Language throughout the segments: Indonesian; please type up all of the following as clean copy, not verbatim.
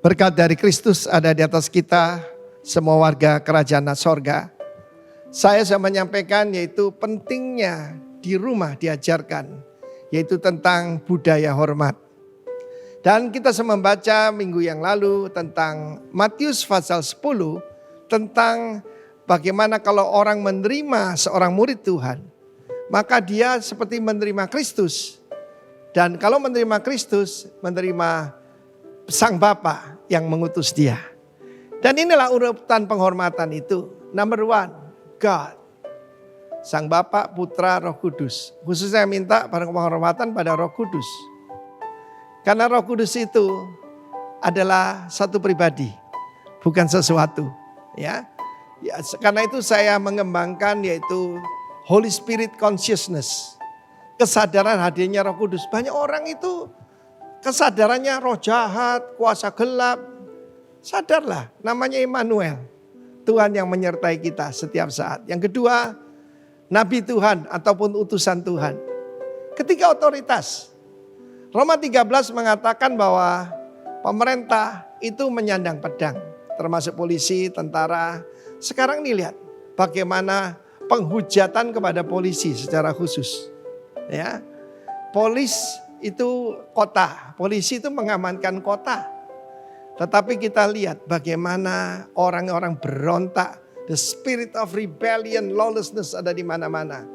Berkat dari Kristus ada di atas kita, semua warga kerajaan sorga. Saya menyampaikan yaitu pentingnya di rumah diajarkan, yaitu tentang budaya hormat. Dan kita membaca minggu yang lalu tentang Matius pasal 10, tentang bagaimana kalau orang menerima seorang murid Tuhan, maka dia seperti menerima Kristus. Dan kalau menerima Kristus, menerima Sang Bapa yang mengutus dia. Dan inilah urutan penghormatan itu. Number one, God. Sang Bapa, Putra, Roh Kudus. Khususnya minta penghormatan pada Roh Kudus. Karena Roh Kudus itu adalah satu pribadi, bukan sesuatu. Ya, karena itu saya mengembangkan yaitu Holy Spirit Consciousness. Kesadaran hadirnya Roh Kudus. Banyak orang itu kesadarannya roh jahat, kuasa gelap. Sadarlah, namanya Immanuel. Tuhan yang menyertai kita setiap saat. Yang kedua, Nabi Tuhan ataupun utusan Tuhan. Ketiga, otoritas. Roma 13 mengatakan bahwa pemerintah itu menyandang pedang. Termasuk polisi, tentara. Sekarang nih lihat bagaimana penghujatan kepada polisi secara khusus. Ya, itu kota, polisi itu mengamankan kota. Tetapi kita lihat bagaimana orang-orang berontak, the spirit of rebellion, lawlessness ada di mana-mana.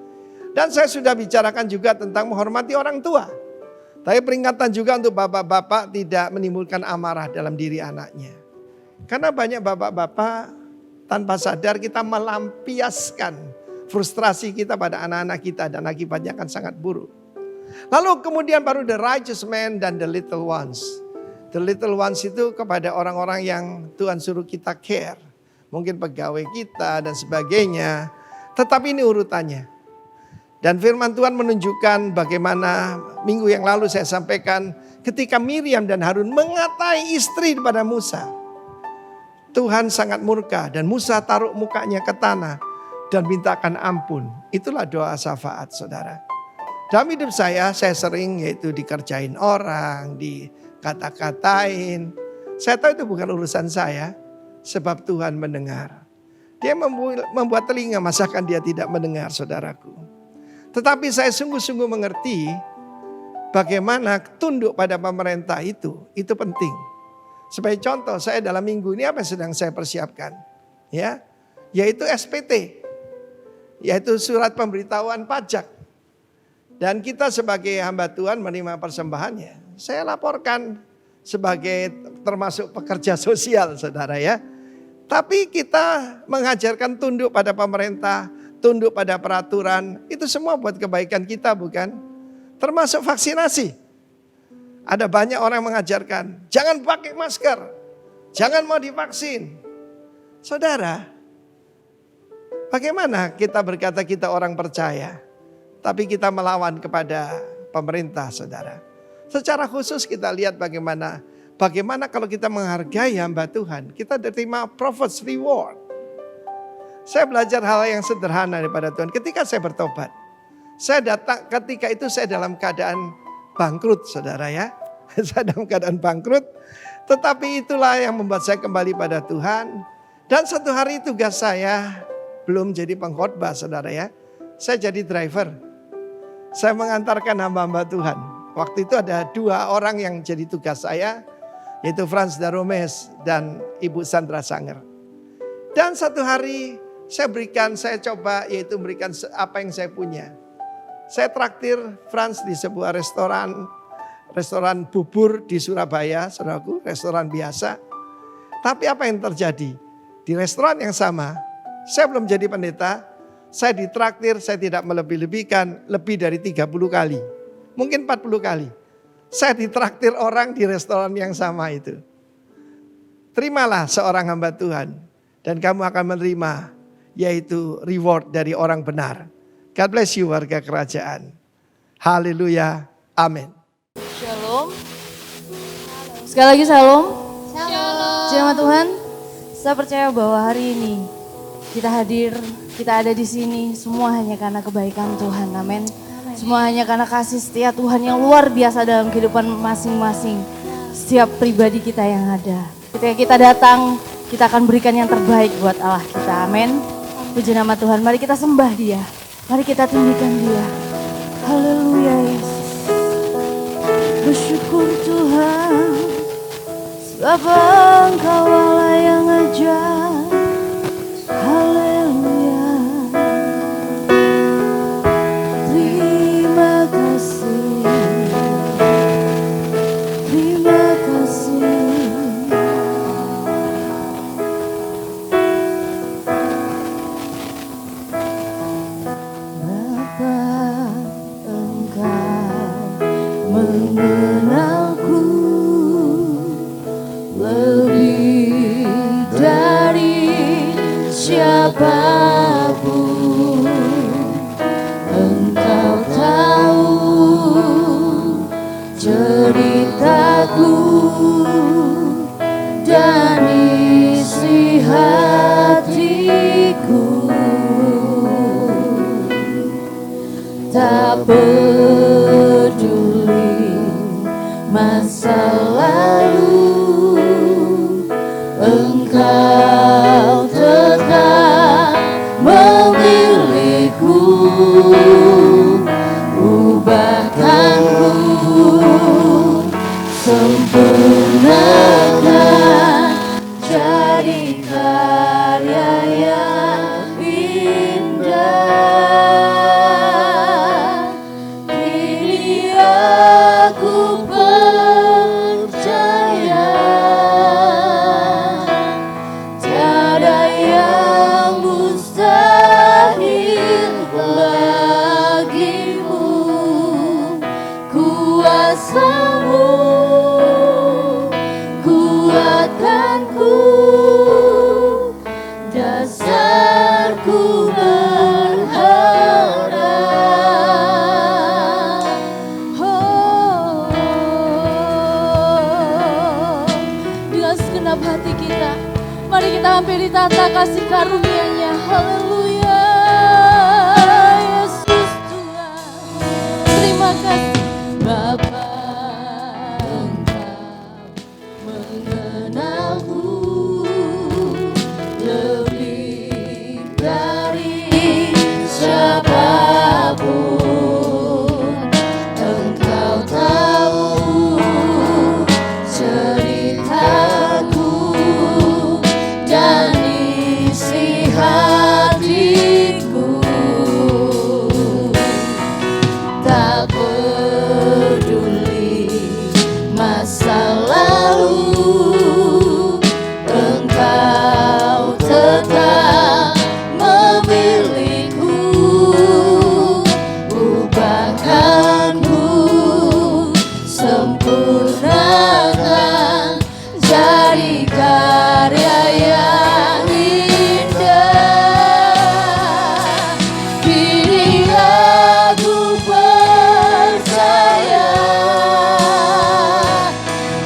Dan saya sudah bicarakan juga tentang menghormati orang tua. Tapi peringatan juga untuk bapak-bapak tidak menimbulkan amarah dalam diri anaknya. Karena banyak bapak-bapak tanpa sadar kita melampiaskan frustrasi kita pada anak-anak kita dan akibatnya akan sangat buruk. Lalu kemudian baru the righteous man dan the little ones. The little ones itu kepada orang-orang yang Tuhan suruh kita care. Mungkin pegawai kita dan sebagainya. Tetapi ini urutannya. Dan firman Tuhan menunjukkan bagaimana minggu yang lalu saya sampaikan ketika Miriam dan Harun mengatai istri pada Musa. Tuhan sangat murka dan Musa taruh mukanya ke tanah dan mintakan ampun. Itulah doa syafaat, saudara. Dalam hidup saya sering yaitu dikerjain orang, dikata-katain. Saya tahu itu bukan urusan saya, sebab Tuhan mendengar. Dia membuat telinga, masakan dia tidak mendengar, saudaraku. Tetapi saya sungguh-sungguh mengerti bagaimana tunduk pada pemerintah itu penting. Sebagai contoh, saya dalam minggu ini apa yang sedang saya persiapkan? Ya, yaitu SPT, yaitu surat pemberitahuan pajak. Dan kita sebagai hamba Tuhan menerima persembahannya. Saya laporkan sebagai termasuk pekerja sosial, saudara ya. Tapi kita mengajarkan tunduk pada pemerintah, tunduk pada peraturan. Itu semua buat kebaikan kita, bukan? Termasuk vaksinasi. Ada banyak orang mengajarkan, jangan pakai masker, jangan mau divaksin. Saudara, bagaimana kita berkata kita orang percaya, tapi kita melawan kepada pemerintah, saudara. Secara khusus kita lihat bagaimana kalau kita menghargai hamba Tuhan, kita diterima prophet's reward. Saya belajar hal yang sederhana daripada Tuhan. Ketika saya bertobat, saya datang ketika itu saya dalam keadaan bangkrut, saudara ya. Saya dalam keadaan bangkrut, tetapi itulah yang membuat saya kembali pada Tuhan. Dan satu hari tugas saya belum jadi pengkhotbah, saudara ya. Saya jadi driver. Saya mengantarkan hamba-hamba Tuhan. Waktu itu ada 2 orang yang jadi tugas saya, yaitu Frans Daromes dan Ibu Sandra Sanger. Dan satu hari saya coba yaitu berikan apa yang saya punya. Saya traktir Frans di sebuah restoran bubur di Surabaya, saudaraku, restoran biasa. Tapi apa yang terjadi? Di restoran yang sama, saya belum jadi pendeta. Saya ditraktir, saya tidak melebih-lebihkan lebih dari 30 kali. Mungkin 40 kali. Saya ditraktir orang di restoran yang sama itu. Terimalah seorang hamba Tuhan. Dan kamu akan menerima yaitu reward dari orang benar. God bless you warga kerajaan. Haleluya. Amin. Shalom. Sekali lagi shalom. Shalom. Jemaat Tuhan, saya percaya bahwa hari ini kita hadir, kita ada di sini semua hanya karena kebaikan Tuhan. Amin. Semua hanya karena kasih setia Tuhan yang luar biasa dalam kehidupan masing-masing setiap pribadi kita yang ada. Ketika kita datang, kita akan berikan yang terbaik buat Allah kita. Amin. Puji nama Tuhan. Mari kita sembah Dia. Mari kita tinggikan Dia. Haleluya Yesus. Bersyukur Tuhan, sebab Engkau Allah yang ajaib. Haleluya. Terima kasih. Terima kasih. Bapa, Engkau mengenalku lebih dari siapapun. Engkau tahu ceritaku dan isi hatiku. Tak peduli masa lalu, Engkau tetap memilihku. Ubahkanku, sempurnakan, jadi karya yang indah. Kini aku percaya tiada yang mustahil bagimu. Kuasamu kuatkanku, dasarku berharap. Oh, dengan segenap hati kita, mari kita hampiri tata kasih karunia-Nya. Haleluya. Yesus Tuhan, terima kasih. Bapa, Engkau mengenalku lebih dari siapapun. Engkau tahu ceritaku dan isi hatiku. Tak peduli masa lalu, Engkau tetap memilihku. Ubahkanku, sempurnakan, jadi karya yang indah. Kini aku percaya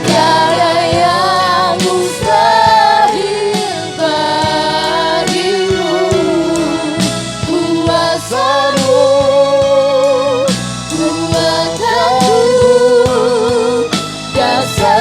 tiada yang mustahil bagimu. Kuasamu kuatkanku, dasarku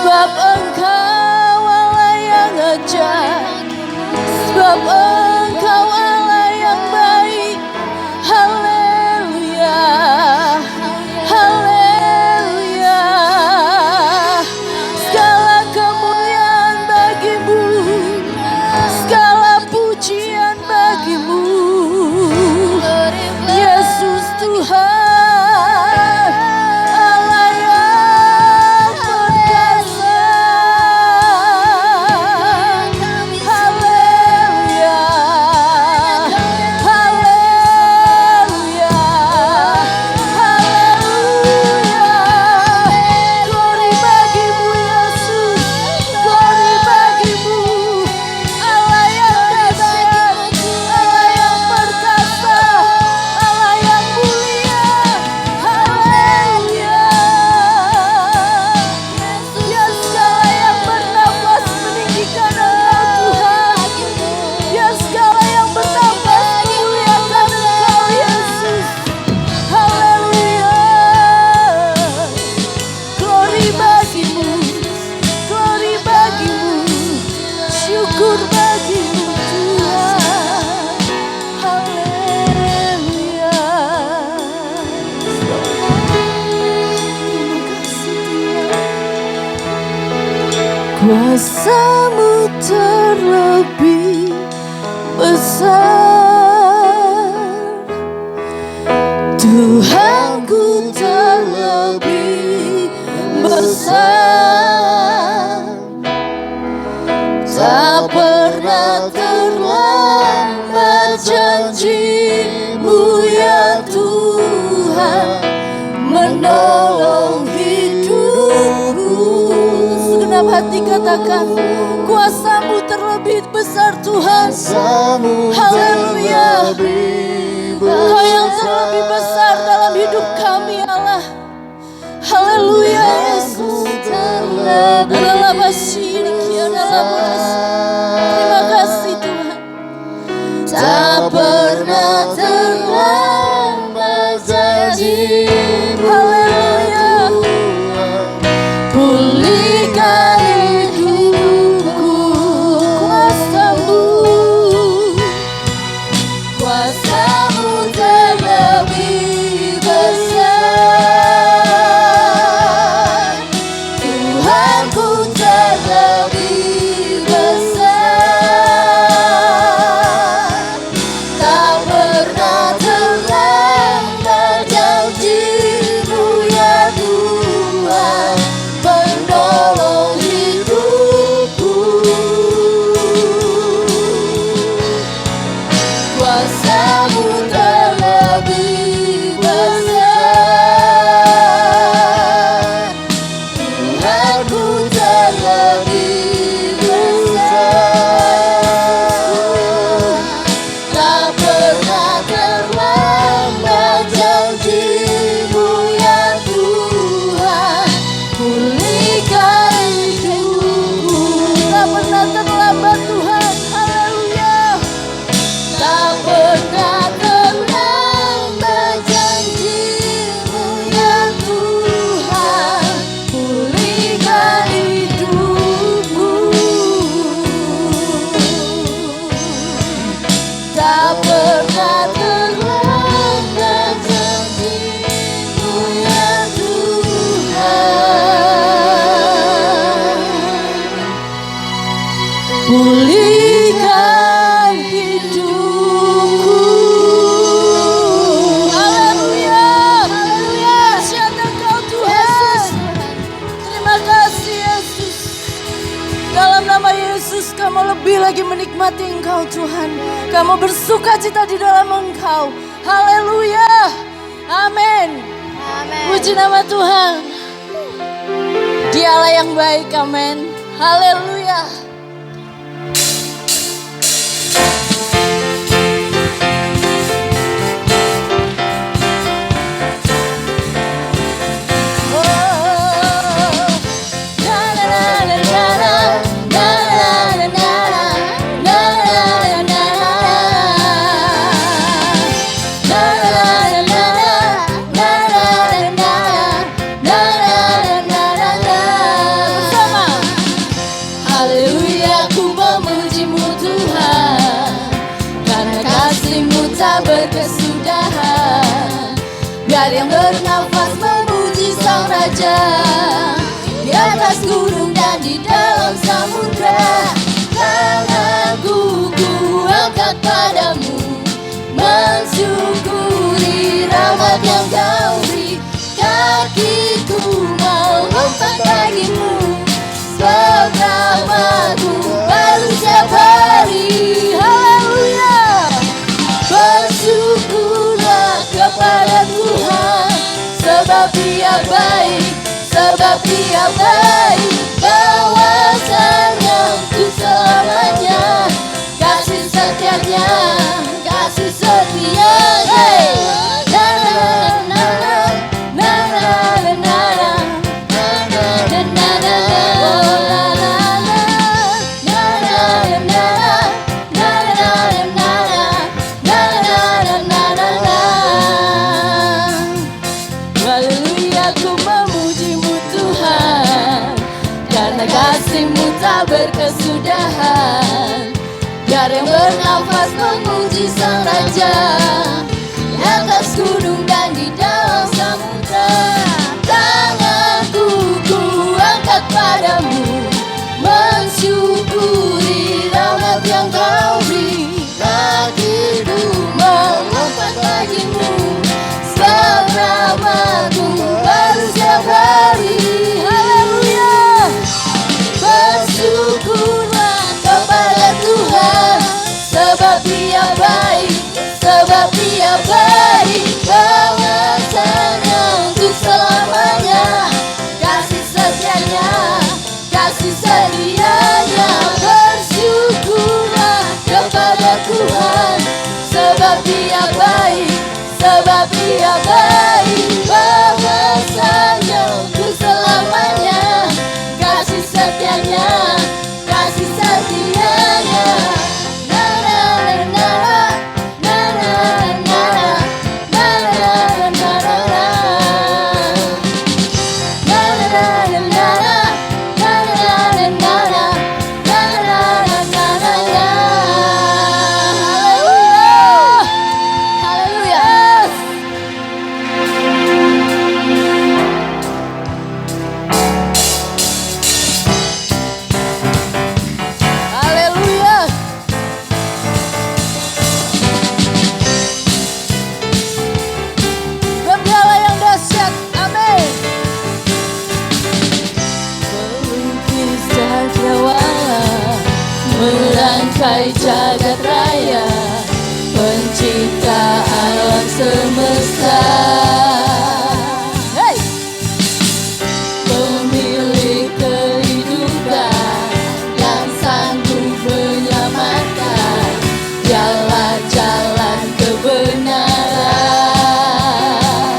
Sebab Engkau Allah yang ajaib, sebab Engkau Allah yang baik. Haleluya, haleluya. Segala kemuliaan bagimu, segala pujian bagimu, Yesus Tuhan. Kuasa-Mu terlebih besar, Tuhanku terlebih besar. Tak pernah terlambat janji-Mu ya Tuhan, menolong hidupku. Segenap hati katakan, kuasa-Mu terlebih besar Tuhan. Haleluya, Kau yang terlebih besar dalam hidup kami Allah. Haleluya Yesus. Terima kasih Tuhan. Tak pernah terlambat janji-Mu. Haleluya. Pulihkan hidupku, kuasa-Mu, kuasa-Mu terlebih besar, Tuhanku terlebih besar. Tak pernah terlambat janji-Mu ya Tuhan, menolong hidupku. Kuasa-Mu terlebih besar, Tuhanku terlebih besar. Tak pernah terlambat janji-Mu ya Tuhan, pulihkan hidupku. Tak pernah terlambat Tuhan. Haleluya. Tak pernah terlambat janji-Mu ya Tuhan, pulihkan hidupku. Tak pernah terlambat janji-Mu ya Tuhan, pulihkan hidupku. Haleluya, haleluya. Siapa Engkau Tuhan. Terima kasih Yesus. Dalam nama Yesus kami lebih lagi menikmati Engkau Tuhan. Kami bersukacita di dalam Engkau. Haleluya. Amin. Puji nama Tuhan. Dialah yang baik. Amin. Haleluya. Bersama tak berkesudahan. Biar yang bernafas memuji Sang Raja, di atas gunung dan di dalam samudra. Tanganku ku angkat padamu, mensyukuri rahmat yang kau beri. Kakiku mau lompat bagimu, sebab rahmatmu baru setiap hari. Haleluya. Bersyukurlah kepada Tuhan, sebab Dia baik, sebab Dia baik. Bahwasanya untuk selamanya, kasih setianya, kasih setianya. Kasih-Mu tak berkesudahan. Biar yang bernafas memuji Sang Raja, di atas gunung dan di dalam samudra. Tanganku ku angkat padamu, mensyukuri rahmat yang kau beri. Kakiku melompat bagimu, sebab rahmat-Mu baru setiap hari. Bersyukurlah kepada Tuhan, sebab Dia baik, sebab Dia baik. Bahwasanya untuk selamanya, kasih setianya, kasih setianya. Bersyukurlah kepada Tuhan, sebab Dia baik, sebab Dia baik. Bahwasanya untuk selamanya, kasih setianya, kasih setianya. Na na na na na na na na na na na. Na na na na na na na na. Merangkai jagat raya, pencipta alam semesta. Hey! Pemilik kehidupan yang sanggup menyelamatkan, jalan-jalan kebenaran.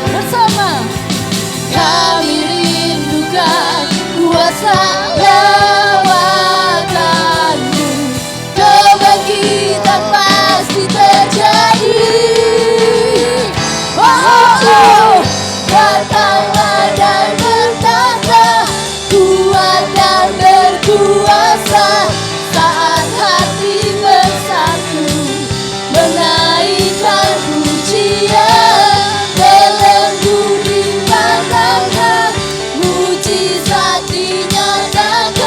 Bersama kami rindukan kuasa kebangkitan pasti terjadi. Oh, oh, oh. Datanglah dan bertata, kuat dan berkuasa. Saat hati bersatu, menaikkan pujian, belenggu di matanya, mujizat dinyatakan.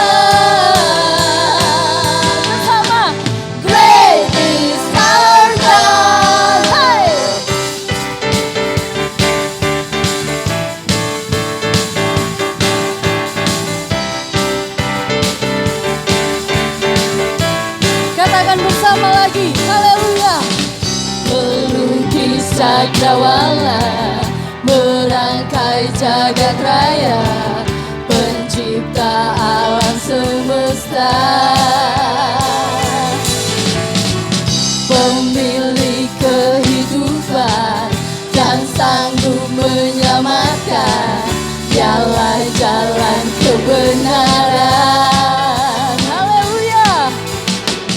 Bersama lagi, haleluya. Melukis cakrawala, merangkai jagat raya, pencipta alam semesta. Pemilik kehidupan yang sanggup menyelamatkan, dialah jalan kebenaran. Haleluya.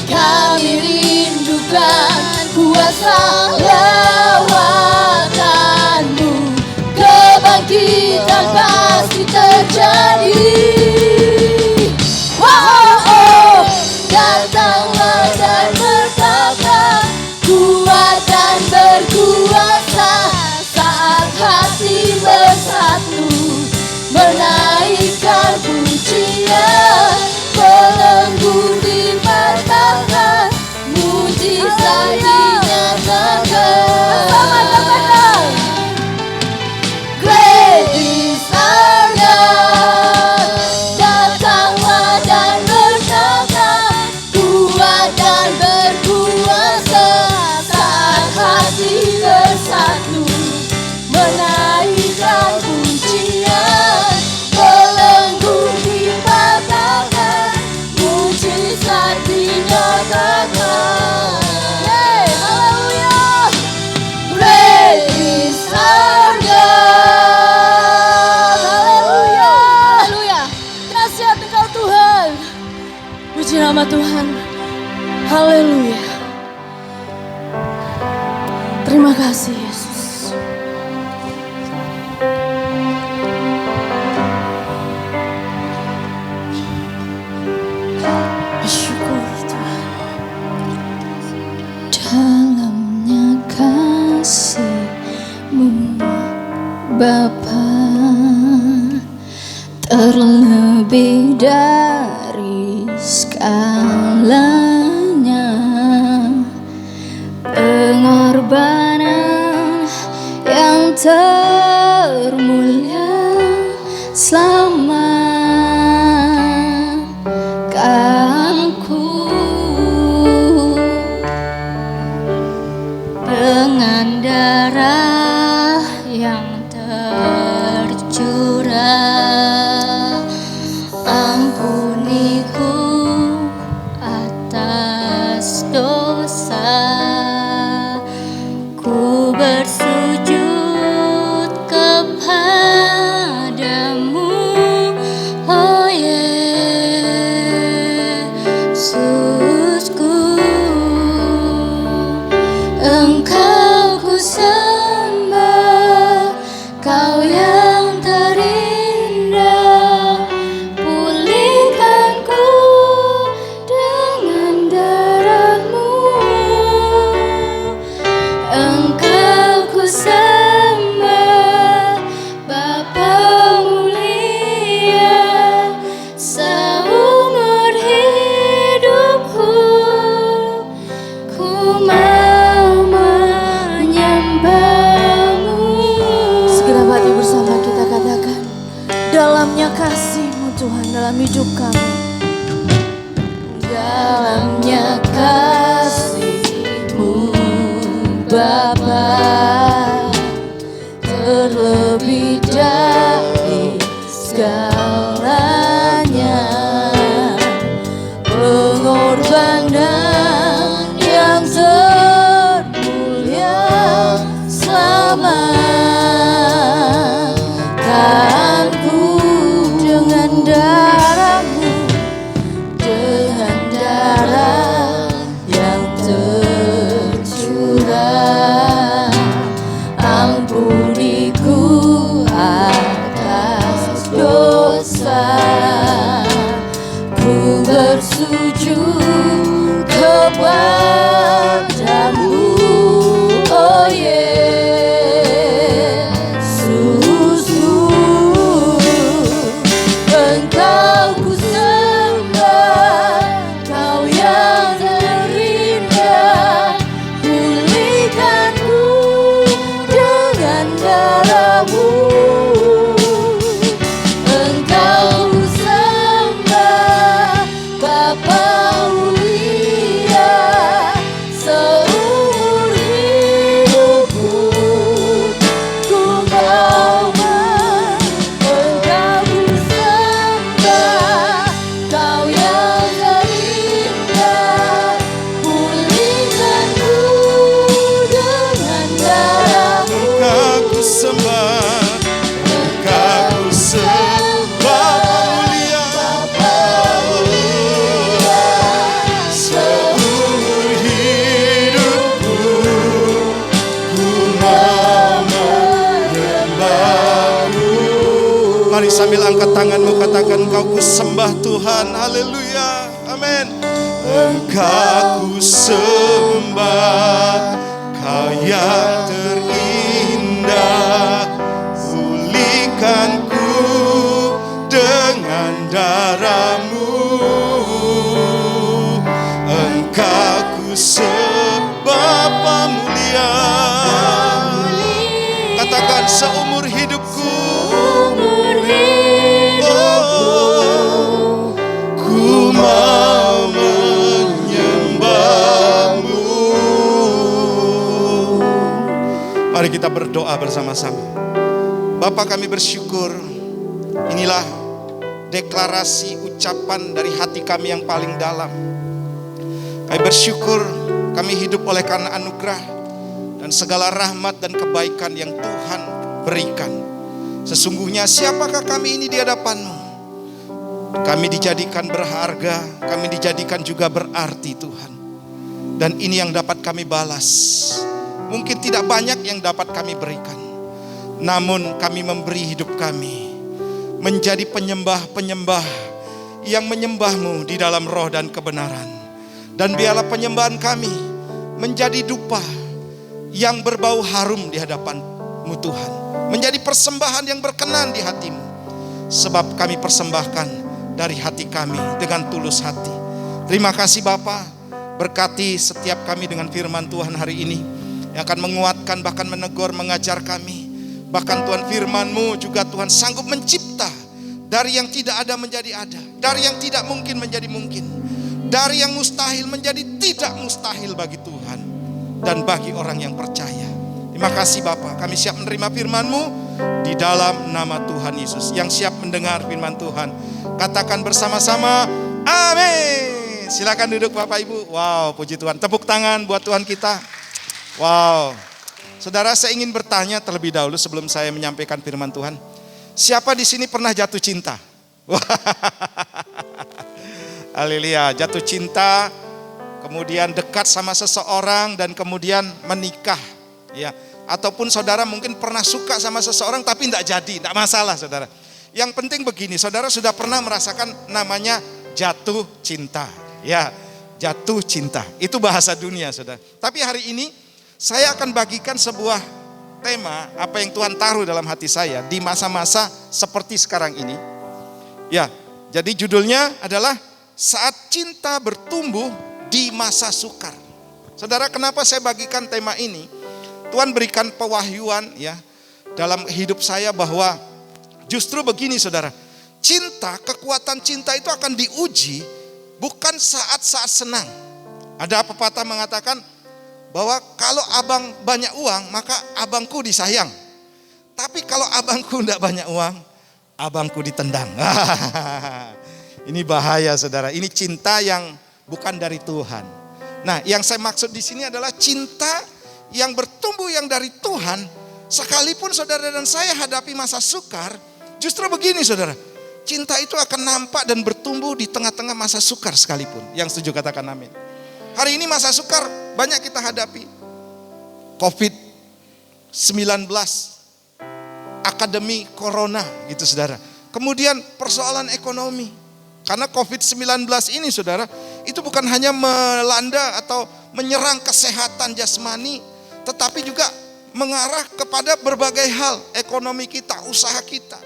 Kami rindukan kuasa lewatan-Mu, kebangkitan pasti terjadi. Oh, oh, oh. Tuhan. Puji nama Tuhan. Haleluya. Terima kasih Yesus. Bersyukur Tuhan. Dalamnya kasih-Mu Bapa, terlebih dari segalanya, pengorbanan yang termulia selamatkanku dengan darah yang tercurah. Ampuniku atas dosa, ku bersujud kepadamu, oh Yesusku. Engkau ku sembah, Kau yang terindah, pulihkanku dengan darah-Mu. Engkau ku sembah, Bapa mulia, seumur hidupku ku mau menyembah-Mu. Segenap hati bersama kita katakan, dalamnya kasih-Mu Tuhan dalam hidup kami. Dalamnya kasih-Mu Bapa, terlebih dari segalanya, pengorbanan yang termulia selamatkanku dengan darah-Mu, dengan darah yang tercurah. Ampuniku atas dosa, ku bersujud kepadamu, oh Yesusku. Engkau ku sembah, Kau yang terindah, pulihkanku dengan darah-Mu. Engkau ku sembah, Bapa mulia, seumur hidupku ku mau Engkau ku sembah, Kau yang terindah, pulihkanku dengan darah-Mu. Engkau ku sembah, Engkau ku sembah, Bapa mulia, seumur hidupku ku mau menyembah-Mu. Mari sambil angkat tanganmu katakan, Engkau ku sembah Tuhan. Haleluya, amin. Engkau ku sembah, Kau yang terindah, pulihkanku dengan darah-Mu. Engkau ku sembah, Bapa mulia. Katakan, seumur hidupku, oh, ku mau menyembah-Mu. Mari kita berdoa bersama-sama. Bapa, kami bersyukur. Inilah deklarasi ucapan dari hati kami yang paling dalam. Kami bersyukur kami hidup oleh karena anugerah dan segala rahmat dan kebaikan yang Tuhan berikan. Sesungguhnya siapakah kami ini di hadapan-Mu? Kami dijadikan berharga, kami dijadikan juga berarti Tuhan. Dan ini yang dapat kami balas. Mungkin tidak banyak yang dapat kami berikan, namun kami memberi hidup kami menjadi penyembah-penyembah yang menyembah-Mu di dalam roh dan kebenaran. Dan biarlah penyembahan kami menjadi dupa yang berbau harum di hadapan-Mu Tuhan. Menjadi persembahan yang berkenan di hati-Mu. Sebab kami persembahkan dari hati kami dengan tulus hati. Terima kasih Bapa, berkati setiap kami dengan firman Tuhan hari ini yang akan menguatkan, bahkan menegur, mengajar kami. Bahkan Tuhan, firman-Mu juga Tuhan sanggup mencipta dari yang tidak ada menjadi ada, dari yang tidak mungkin menjadi mungkin, dari yang mustahil menjadi tidak mustahil bagi Tuhan dan bagi orang yang percaya. Terima kasih Bapa, kami siap menerima firman-Mu di dalam nama Tuhan Yesus. Yang siap mendengar firman Tuhan, katakan bersama-sama, amin. Silakan duduk Bapak Ibu. Wow, puji Tuhan. Tepuk tangan buat Tuhan kita. Wow. Saudara, saya ingin bertanya terlebih dahulu sebelum saya menyampaikan firman Tuhan. Siapa di sini pernah jatuh cinta? Haleluya, jatuh cinta, kemudian dekat sama seseorang dan kemudian menikah, ya. Ataupun saudara mungkin pernah suka sama seseorang tapi tidak jadi, tidak masalah saudara. Yang penting begini, saudara sudah pernah merasakan namanya jatuh cinta, ya, jatuh cinta. Itu bahasa dunia saudara. Tapi hari ini saya akan bagikan sebuah tema apa yang Tuhan taruh dalam hati saya di masa-masa seperti sekarang ini. Ya, jadi judulnya adalah saat cinta bertumbuh di masa sukar. Saudara, kenapa saya bagikan tema ini? Tuhan berikan pewahyuan ya dalam hidup saya bahwa justru begini saudara. Cinta, kekuatan cinta itu akan diuji bukan saat-saat senang. Ada pepatah mengatakan bahwa kalau abang banyak uang, maka abangku disayang. Tapi kalau abangku tidak banyak uang, abangku ditendang. Ini bahaya saudara. Ini cinta yang bukan dari Tuhan. Nah, yang saya maksud di sini adalah cinta yang bertumbuh yang dari Tuhan. Sekalipun saudara dan saya hadapi masa sukar, justru begini saudara. Cinta itu akan nampak dan bertumbuh di tengah-tengah masa sukar sekalipun. Yang setuju katakan amin. Hari ini masa sukar banyak kita hadapi. COVID-19, akademi corona gitu saudara. Kemudian persoalan ekonomi. Karena COVID-19 ini saudara, itu bukan hanya melanda atau menyerang kesehatan jasmani, tetapi juga mengarah kepada berbagai hal. Ekonomi kita, usaha kita.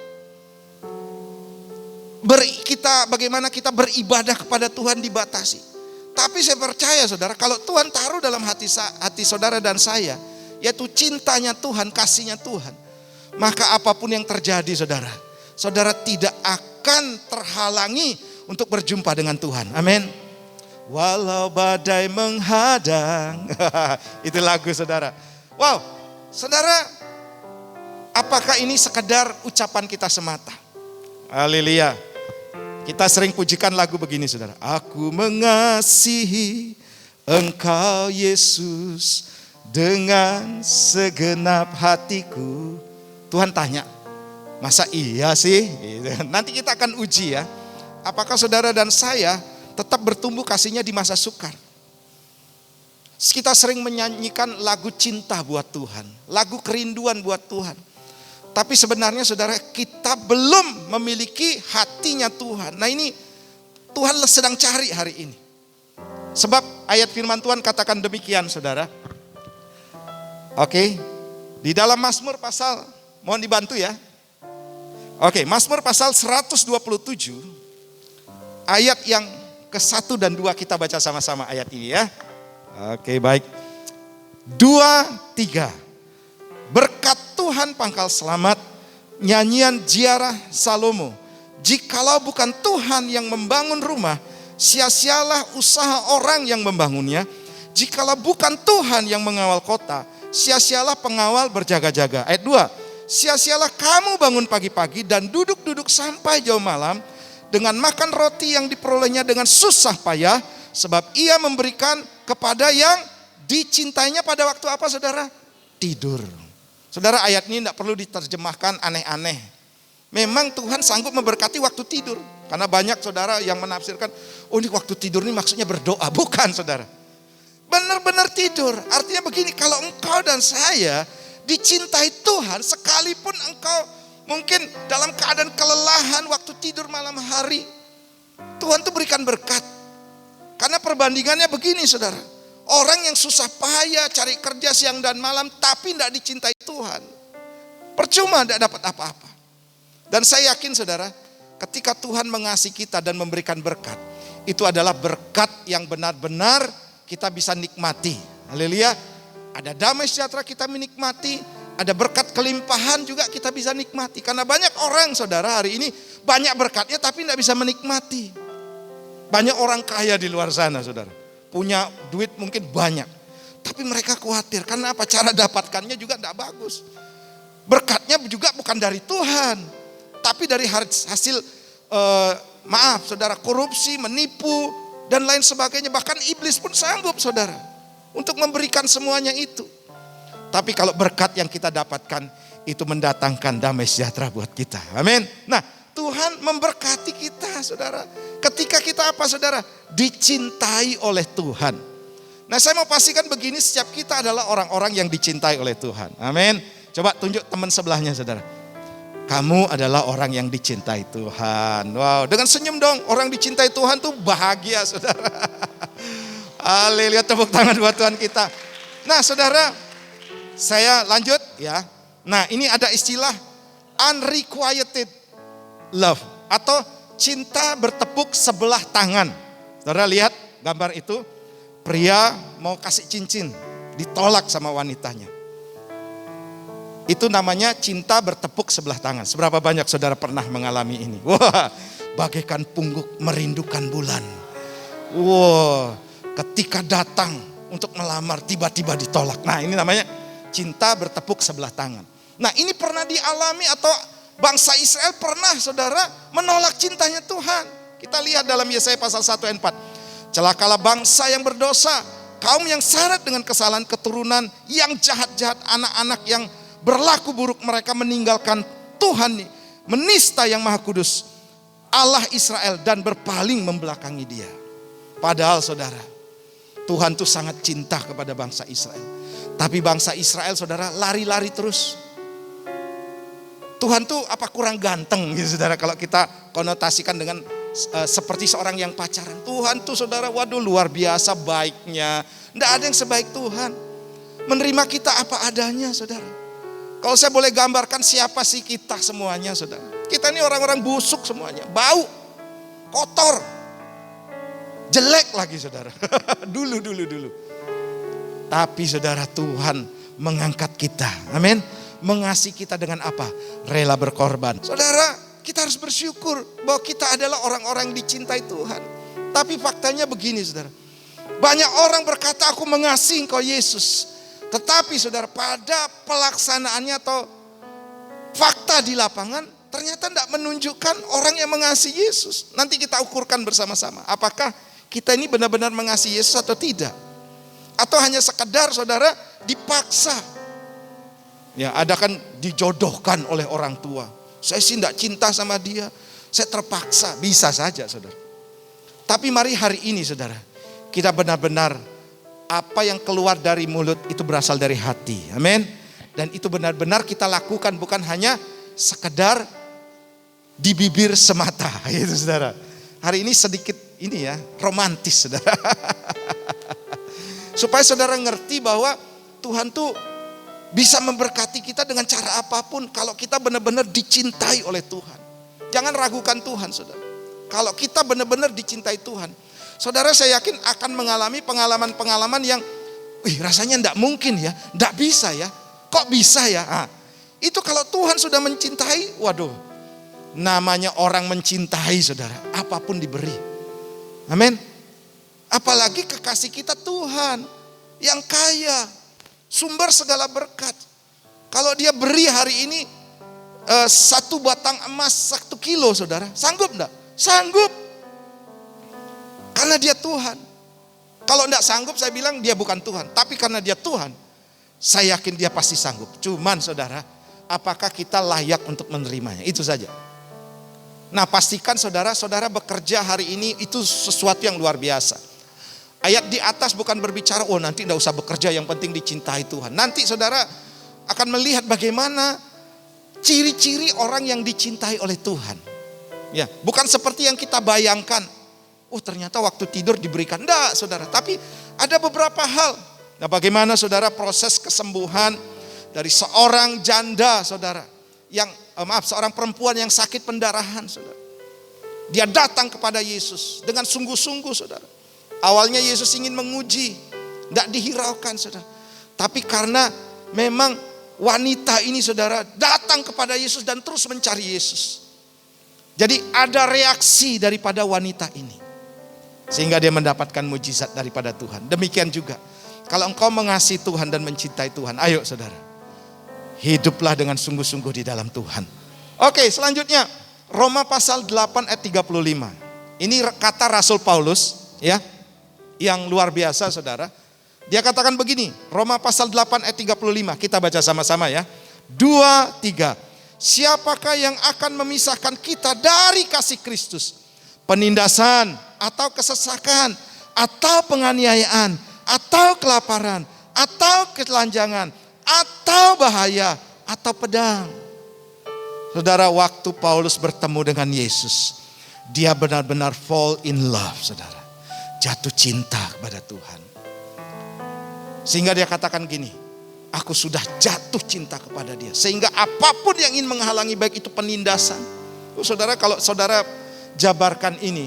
Bagaimana kita beribadah kepada Tuhan dibatasi. Tapi saya percaya saudara, kalau Tuhan taruh dalam hati saudara dan saya, yaitu cintanya Tuhan, kasihnya Tuhan, maka apapun yang terjadi saudara, saudara tidak akan terhalangi untuk berjumpa dengan Tuhan. Amin. Walau badai menghadang. Itu lagu saudara. Wow, saudara, apakah ini sekedar ucapan kita semata? Haleluya. Kita sering pujikan lagu begini saudara. Aku mengasihi Engkau Yesus dengan segenap hatiku. Tuhan tanya, masa iya sih? Nanti kita akan uji ya. Apakah saudara dan saya tetap bertumbuh kasihnya di masa sukar? Kita sering menyanyikan lagu cinta buat Tuhan. Lagu kerinduan buat Tuhan. Tapi sebenarnya saudara, kita belum memiliki hatinya Tuhan. Nah ini Tuhan sedang cari hari ini. Sebab ayat firman Tuhan katakan demikian saudara. Oke, di dalam Mazmur pasal, mohon dibantu ya. Oke, Mazmur pasal 127, ayat yang ke-1 dan 2 kita baca sama-sama ayat ini ya. Oke, baik. 2, 3. Berkat Tuhan pangkal selamat, nyanyian ziarah Salomo. Jikalau bukan Tuhan yang membangun rumah, sia-sialah usaha orang yang membangunnya. Jikalau bukan Tuhan yang mengawal kota, sia-sialah pengawal berjaga-jaga. Ayat 2. Sia-sialah kamu bangun pagi-pagi dan duduk-duduk sampai jauh malam, dengan makan roti yang diperolehnya dengan susah payah, sebab ia memberikan kepada yang dicintainya pada waktu apa saudara? Tidur. Saudara, ayat ini tidak perlu diterjemahkan aneh-aneh. Memang Tuhan sanggup memberkati waktu tidur. Karena banyak saudara yang menafsirkan, oh ini waktu tidur ini maksudnya berdoa. Bukan saudara. Benar-benar tidur. Artinya begini, kalau engkau dan saya dicintai Tuhan, sekalipun engkau mungkin dalam keadaan kelelahan waktu tidur malam hari, Tuhan tuh berikan berkat. Karena perbandingannya begini saudara. Orang yang susah payah cari kerja siang dan malam tapi tidak dicintai Tuhan, percuma tidak dapat apa-apa. Dan saya yakin saudara, ketika Tuhan mengasihi kita dan memberikan berkat, itu adalah berkat yang benar-benar kita bisa nikmati. Haleluya. Ada damai sejahtera kita menikmati, ada berkat kelimpahan juga kita bisa nikmati. Karena banyak orang saudara hari ini banyak berkatnya tapi tidak bisa menikmati. Banyak orang kaya di luar sana saudara, punya duit mungkin banyak, tapi mereka khawatir karena apa? Cara dapatkannya juga tidak bagus. Berkatnya juga bukan dari Tuhan, tapi dari hasil maaf saudara, korupsi, menipu dan lain sebagainya. Bahkan iblis pun sanggup saudara untuk memberikan semuanya itu. Tapi kalau berkat yang kita dapatkan itu mendatangkan damai sejahtera buat kita. Amin. Nah, Tuhan memberkati kita saudara. Ketika kita apa saudara? Dicintai oleh Tuhan. Nah, saya mau pastikan begini, setiap kita adalah orang-orang yang dicintai oleh Tuhan. Amin. Coba tunjuk teman sebelahnya saudara. Kamu adalah orang yang dicintai Tuhan. Wow, dengan senyum dong. Orang dicintai Tuhan tuh bahagia saudara. Haleluya, tepuk tangan buat Tuhan kita. Nah saudara, saya lanjut ya. Nah ini ada istilah unrequited love atau cinta bertepuk sebelah tangan. Saudara lihat gambar itu, pria mau kasih cincin, ditolak sama wanitanya. Itu namanya cinta bertepuk sebelah tangan. Seberapa banyak saudara pernah mengalami ini? Wah, bagaikan pungguk merindukan bulan. Wah, ketika datang untuk melamar tiba-tiba ditolak. Nah ini namanya cinta bertepuk sebelah tangan. Nah ini pernah dialami atau bangsa Israel pernah saudara menolak cintanya Tuhan. Kita lihat dalam Yesaya pasal 1 ayat 4. Celakalah bangsa yang berdosa, kaum yang syarat dengan kesalahan keturunan, yang jahat-jahat, anak-anak yang berlaku buruk, mereka meninggalkan Tuhan, menista yang Maha Kudus, Allah Israel, dan berpaling membelakangi Dia. Padahal saudara, Tuhan tuh sangat cinta kepada bangsa Israel. Tapi bangsa Israel saudara lari-lari terus. Tuhan tuh apa kurang ganteng gitu saudara, kalau kita konotasikan dengan seperti seorang yang pacaran. Tuhan tuh saudara, waduh luar biasa baiknya. Tidak ada yang sebaik Tuhan. Menerima kita apa adanya saudara. Kalau saya boleh gambarkan siapa sih kita semuanya saudara. Kita ini orang-orang busuk semuanya. Bau, kotor, jelek lagi saudara. Dulu. Tapi saudara, Tuhan mengangkat kita. Amin. Mengasihi kita dengan apa? Rela berkorban. Saudara, kita harus bersyukur bahwa kita adalah orang-orang yang dicintai Tuhan. Tapi faktanya begini saudara. Banyak orang berkata aku mengasihi Engkau Yesus. Tetapi saudara, pada pelaksanaannya atau fakta di lapangan ternyata tidak menunjukkan orang yang mengasihi Yesus. Nanti kita ukurkan bersama-sama. Apakah kita ini benar-benar mengasihi Yesus atau tidak? Atau hanya sekedar saudara dipaksa. Ya, ada kan dijodohkan oleh orang tua. Saya sih tidak cinta sama dia, saya terpaksa. Bisa saja saudara. Tapi mari hari ini saudara, kita benar-benar apa yang keluar dari mulut itu berasal dari hati. Amin. Dan itu benar-benar kita lakukan, bukan hanya sekedar di bibir semata. Itu saudara. Hari ini sedikit ini ya, romantis saudara. Supaya saudara ngerti bahwa Tuhan tuh bisa memberkati kita dengan cara apapun kalau kita benar-benar dicintai oleh Tuhan. Jangan ragukan Tuhan saudara. Kalau kita benar-benar dicintai Tuhan, saudara saya yakin akan mengalami pengalaman-pengalaman yang rasanya tidak mungkin ya, tidak bisa ya, kok bisa ya. Itu kalau Tuhan sudah mencintai, waduh, namanya orang mencintai saudara, apapun diberi. Amin. Apalagi kekasih kita Tuhan yang kaya, sumber segala berkat. Kalau dia beri hari ini 1 batang emas 1 kilo saudara, sanggup enggak? Sanggup. Karena dia Tuhan. Kalau enggak sanggup saya bilang dia bukan Tuhan. Tapi karena dia Tuhan, saya yakin dia pasti sanggup. Cuman saudara, apakah kita layak untuk menerimanya? Itu saja. Nah, pastikan saudara bekerja hari ini itu sesuatu yang luar biasa. Ayat di atas bukan berbicara, oh nanti tidak usah bekerja, yang penting dicintai Tuhan. Nanti saudara akan melihat bagaimana ciri-ciri orang yang dicintai oleh Tuhan. Ya, bukan seperti yang kita bayangkan. Oh ternyata waktu tidur diberikan. Enggak saudara, tapi ada beberapa hal. Nah, bagaimana saudara proses kesembuhan dari seorang janda saudara. Seorang perempuan yang sakit pendarahan saudara. Dia datang kepada Yesus dengan sungguh-sungguh saudara. Awalnya Yesus ingin menguji, tidak dihiraukan saudara. Tapi karena memang wanita ini saudara datang kepada Yesus dan terus mencari Yesus. Jadi ada reaksi daripada wanita ini. Sehingga dia mendapatkan mujizat daripada Tuhan. Demikian juga kalau engkau mengasihi Tuhan dan mencintai Tuhan, ayo saudara. Hiduplah dengan sungguh-sungguh di dalam Tuhan. Oke, selanjutnya Roma pasal 8 ayat 35. Ini kata Rasul Paulus ya, yang luar biasa saudara. Dia katakan begini, Roma pasal 8 ayat 35. Kita baca sama-sama ya. 2, 3. Siapakah yang akan memisahkan kita dari kasih Kristus? Penindasan atau kesesakan atau penganiayaan atau kelaparan atau ketelanjangan atau bahaya, atau pedang. Saudara, waktu Paulus bertemu dengan Yesus, dia benar-benar fall in love, saudara. Jatuh cinta kepada Tuhan. Sehingga dia katakan gini, aku sudah jatuh cinta kepada dia. Sehingga apapun yang ingin menghalangi, baik itu penindasan. Saudara, kalau saudara jabarkan ini,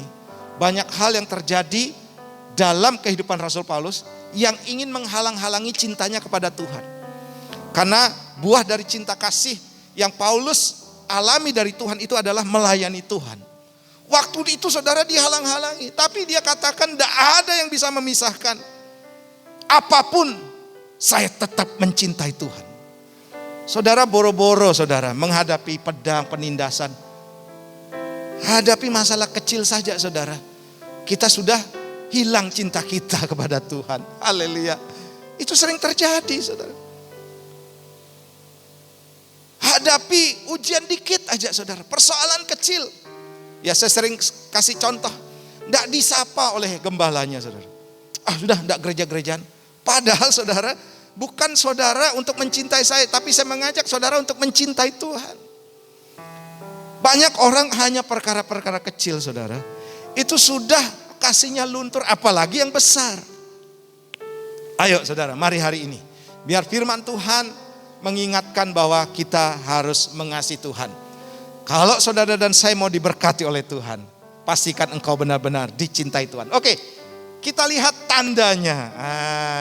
banyak hal yang terjadi dalam kehidupan Rasul Paulus yang ingin menghalang-halangi cintanya kepada Tuhan. Karena buah dari cinta kasih yang Paulus alami dari Tuhan itu adalah melayani Tuhan. Waktu itu saudara dihalang-halangi, tapi dia katakan tidak ada yang bisa memisahkan. Apapun saya tetap mencintai Tuhan. Saudara boro-boro saudara menghadapi pedang, penindasan. Hadapi masalah kecil saja saudara. Kita sudah hilang cinta kita kepada Tuhan. Haleluya. Itu sering terjadi saudara. Hadapi ujian dikit aja saudara, persoalan kecil. Ya saya sering kasih contoh, tidak disapa oleh gembalanya saudara. Sudah tidak gereja-gerejaan. Padahal saudara, bukan saudara untuk mencintai saya, tapi saya mengajak saudara untuk mencintai Tuhan. Banyak orang hanya perkara-perkara kecil saudara, itu sudah kasihnya luntur, apalagi yang besar. Ayo saudara, mari hari ini, biar firman Tuhan mengingatkan bahwa kita harus mengasihi Tuhan. Kalau saudara dan saya mau diberkati oleh Tuhan, pastikan engkau benar-benar dicintai Tuhan. Oke, kita lihat tandanya.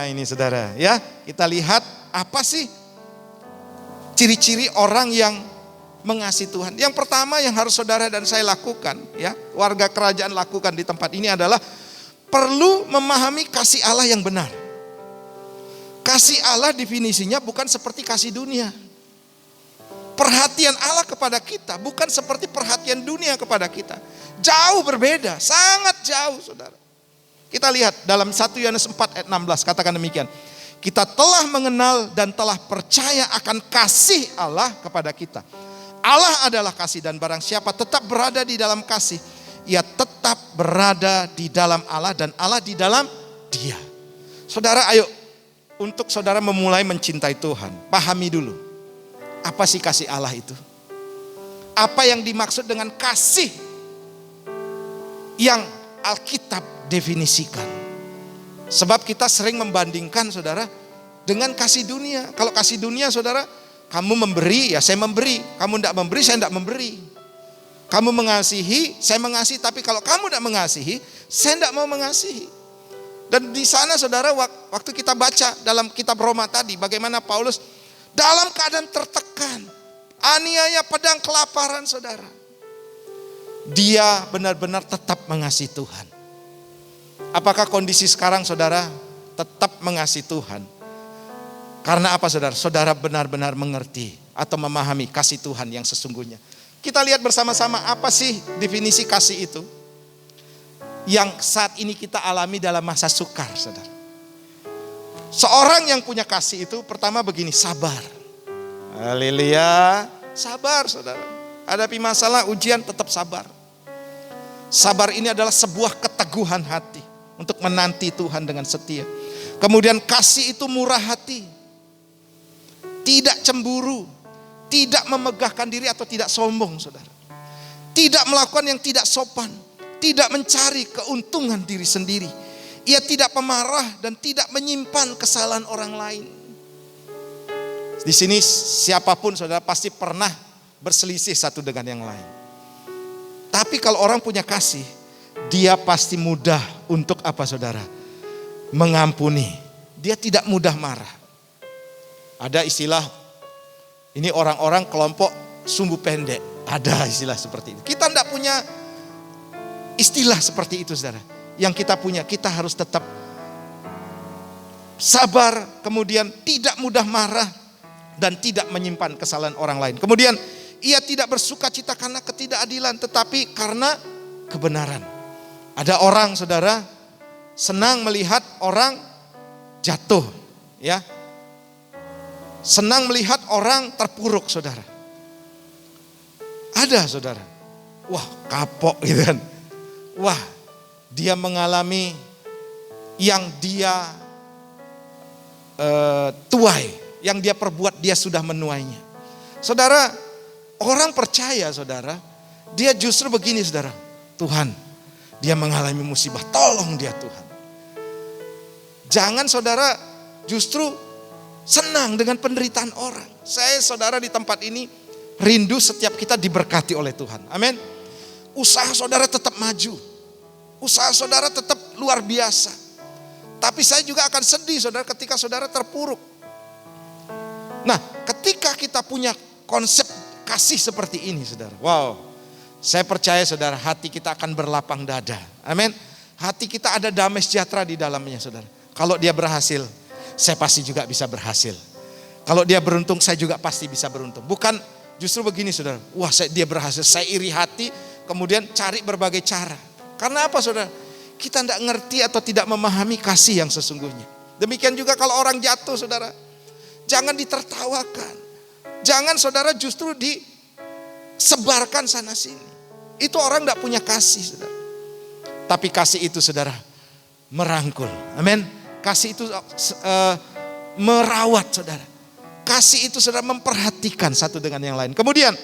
Ini saudara ya, kita lihat apa sih ciri-ciri orang yang mengasihi Tuhan. Yang pertama yang harus saudara dan saya lakukan ya, warga kerajaan lakukan di tempat ini adalah perlu memahami kasih Allah yang benar. Kasih Allah definisinya bukan seperti kasih dunia. Perhatian Allah kepada kita bukan seperti perhatian dunia kepada kita. Jauh berbeda, sangat jauh saudara. Kita lihat dalam 1 Yohanes 4 ayat 16 katakan demikian. Kita telah mengenal dan telah percaya akan kasih Allah kepada kita. Allah adalah kasih dan barang siapa tetap berada di dalam kasih, ia tetap berada di dalam Allah dan Allah di dalam dia. Saudara ayo, untuk saudara memulai mencintai Tuhan, pahami dulu, apa sih kasih Allah itu? Apa yang dimaksud dengan kasih yang Alkitab definisikan? Sebab kita sering membandingkan saudara dengan kasih dunia. Kalau kasih dunia saudara, kamu memberi, ya saya memberi. Kamu tidak memberi, saya tidak memberi. Kamu mengasihi, saya mengasihi. Tapi kalau kamu tidak mengasihi, saya tidak mau mengasihi. Dan di sana saudara, waktu kita baca dalam kitab Roma tadi, bagaimana Paulus dalam keadaan tertekan, aniaya, pedang, kelaparan saudara. Dia benar-benar tetap mengasihi Tuhan. Apakah kondisi sekarang saudara tetap mengasihi Tuhan? Karena apa saudara? Saudara benar-benar mengerti atau memahami kasih Tuhan yang sesungguhnya. Kita lihat bersama-sama apa sih definisi kasih itu. Yang saat ini kita alami dalam masa sukar saudara. Seorang yang punya kasih itu pertama begini, sabar. Haleluya, sabar saudara. hadapi masalah, ujian, tetap sabar. Sabar ini adalah sebuah keteguhan hati untuk menanti Tuhan dengan setia. Kemudian kasih itu murah hati, tidak cemburu, tidak memegahkan diri atau tidak sombong, saudara. Tidak melakukan yang tidak sopan, tidak mencari keuntungan diri sendiri. Ia tidak pemarah dan tidak menyimpan kesalahan orang lain. Di sini siapapun saudara pasti pernah berselisih satu dengan yang lain. Tapi kalau orang punya kasih, dia pasti mudah untuk apa saudara? Mengampuni. Dia tidak mudah marah. Ada istilah, ini orang-orang kelompok sumbu pendek. Ada istilah seperti itu. Kita tidak punya istilah seperti itu saudara. Yang kita punya, kita harus tetap sabar, kemudian tidak mudah marah, dan tidak menyimpan kesalahan orang lain. Kemudian ia tidak bersuka cita karena ketidakadilan, tetapi karena kebenaran. Ada orang saudara senang melihat orang jatuh, ya. Senang melihat orang terpuruk saudara. Ada saudara, wah kapok gitu kan. Wah dia mengalami yang dia tuai, yang dia perbuat dia sudah menuainya. Saudara, orang percaya saudara, dia justru begini saudara, Tuhan, dia mengalami musibah, tolong dia Tuhan. Jangan saudara justru senang dengan penderitaan orang. Saya saudara di tempat ini rindu setiap kita diberkati oleh Tuhan. Amin. Usaha saudara tetap maju. Usaha saudara tetap luar biasa. Tapi saya juga akan sedih saudara ketika saudara terpuruk. Nah, ketika kita punya konsep kasih seperti ini saudara. Wow, saya percaya saudara hati kita akan berlapang dada. Amin. Hati kita ada damai sejahtera di dalamnya saudara. Kalau dia berhasil, saya pasti juga bisa berhasil. Kalau dia beruntung, saya juga pasti bisa beruntung. Bukan justru begini saudara. Wah dia berhasil, saya iri hati. Kemudian cari berbagai cara. Karena apa saudara? Kita tidak ngerti atau tidak memahami kasih yang sesungguhnya. Demikian juga kalau orang jatuh saudara. Jangan ditertawakan. Jangan saudara justru disebarkan sana sini. Itu orang tidak punya kasih saudara. Tapi kasih itu saudara merangkul. Amin. Kasih itu merawat saudara. Kasih itu saudara memperhatikan satu dengan yang lain. Kemudian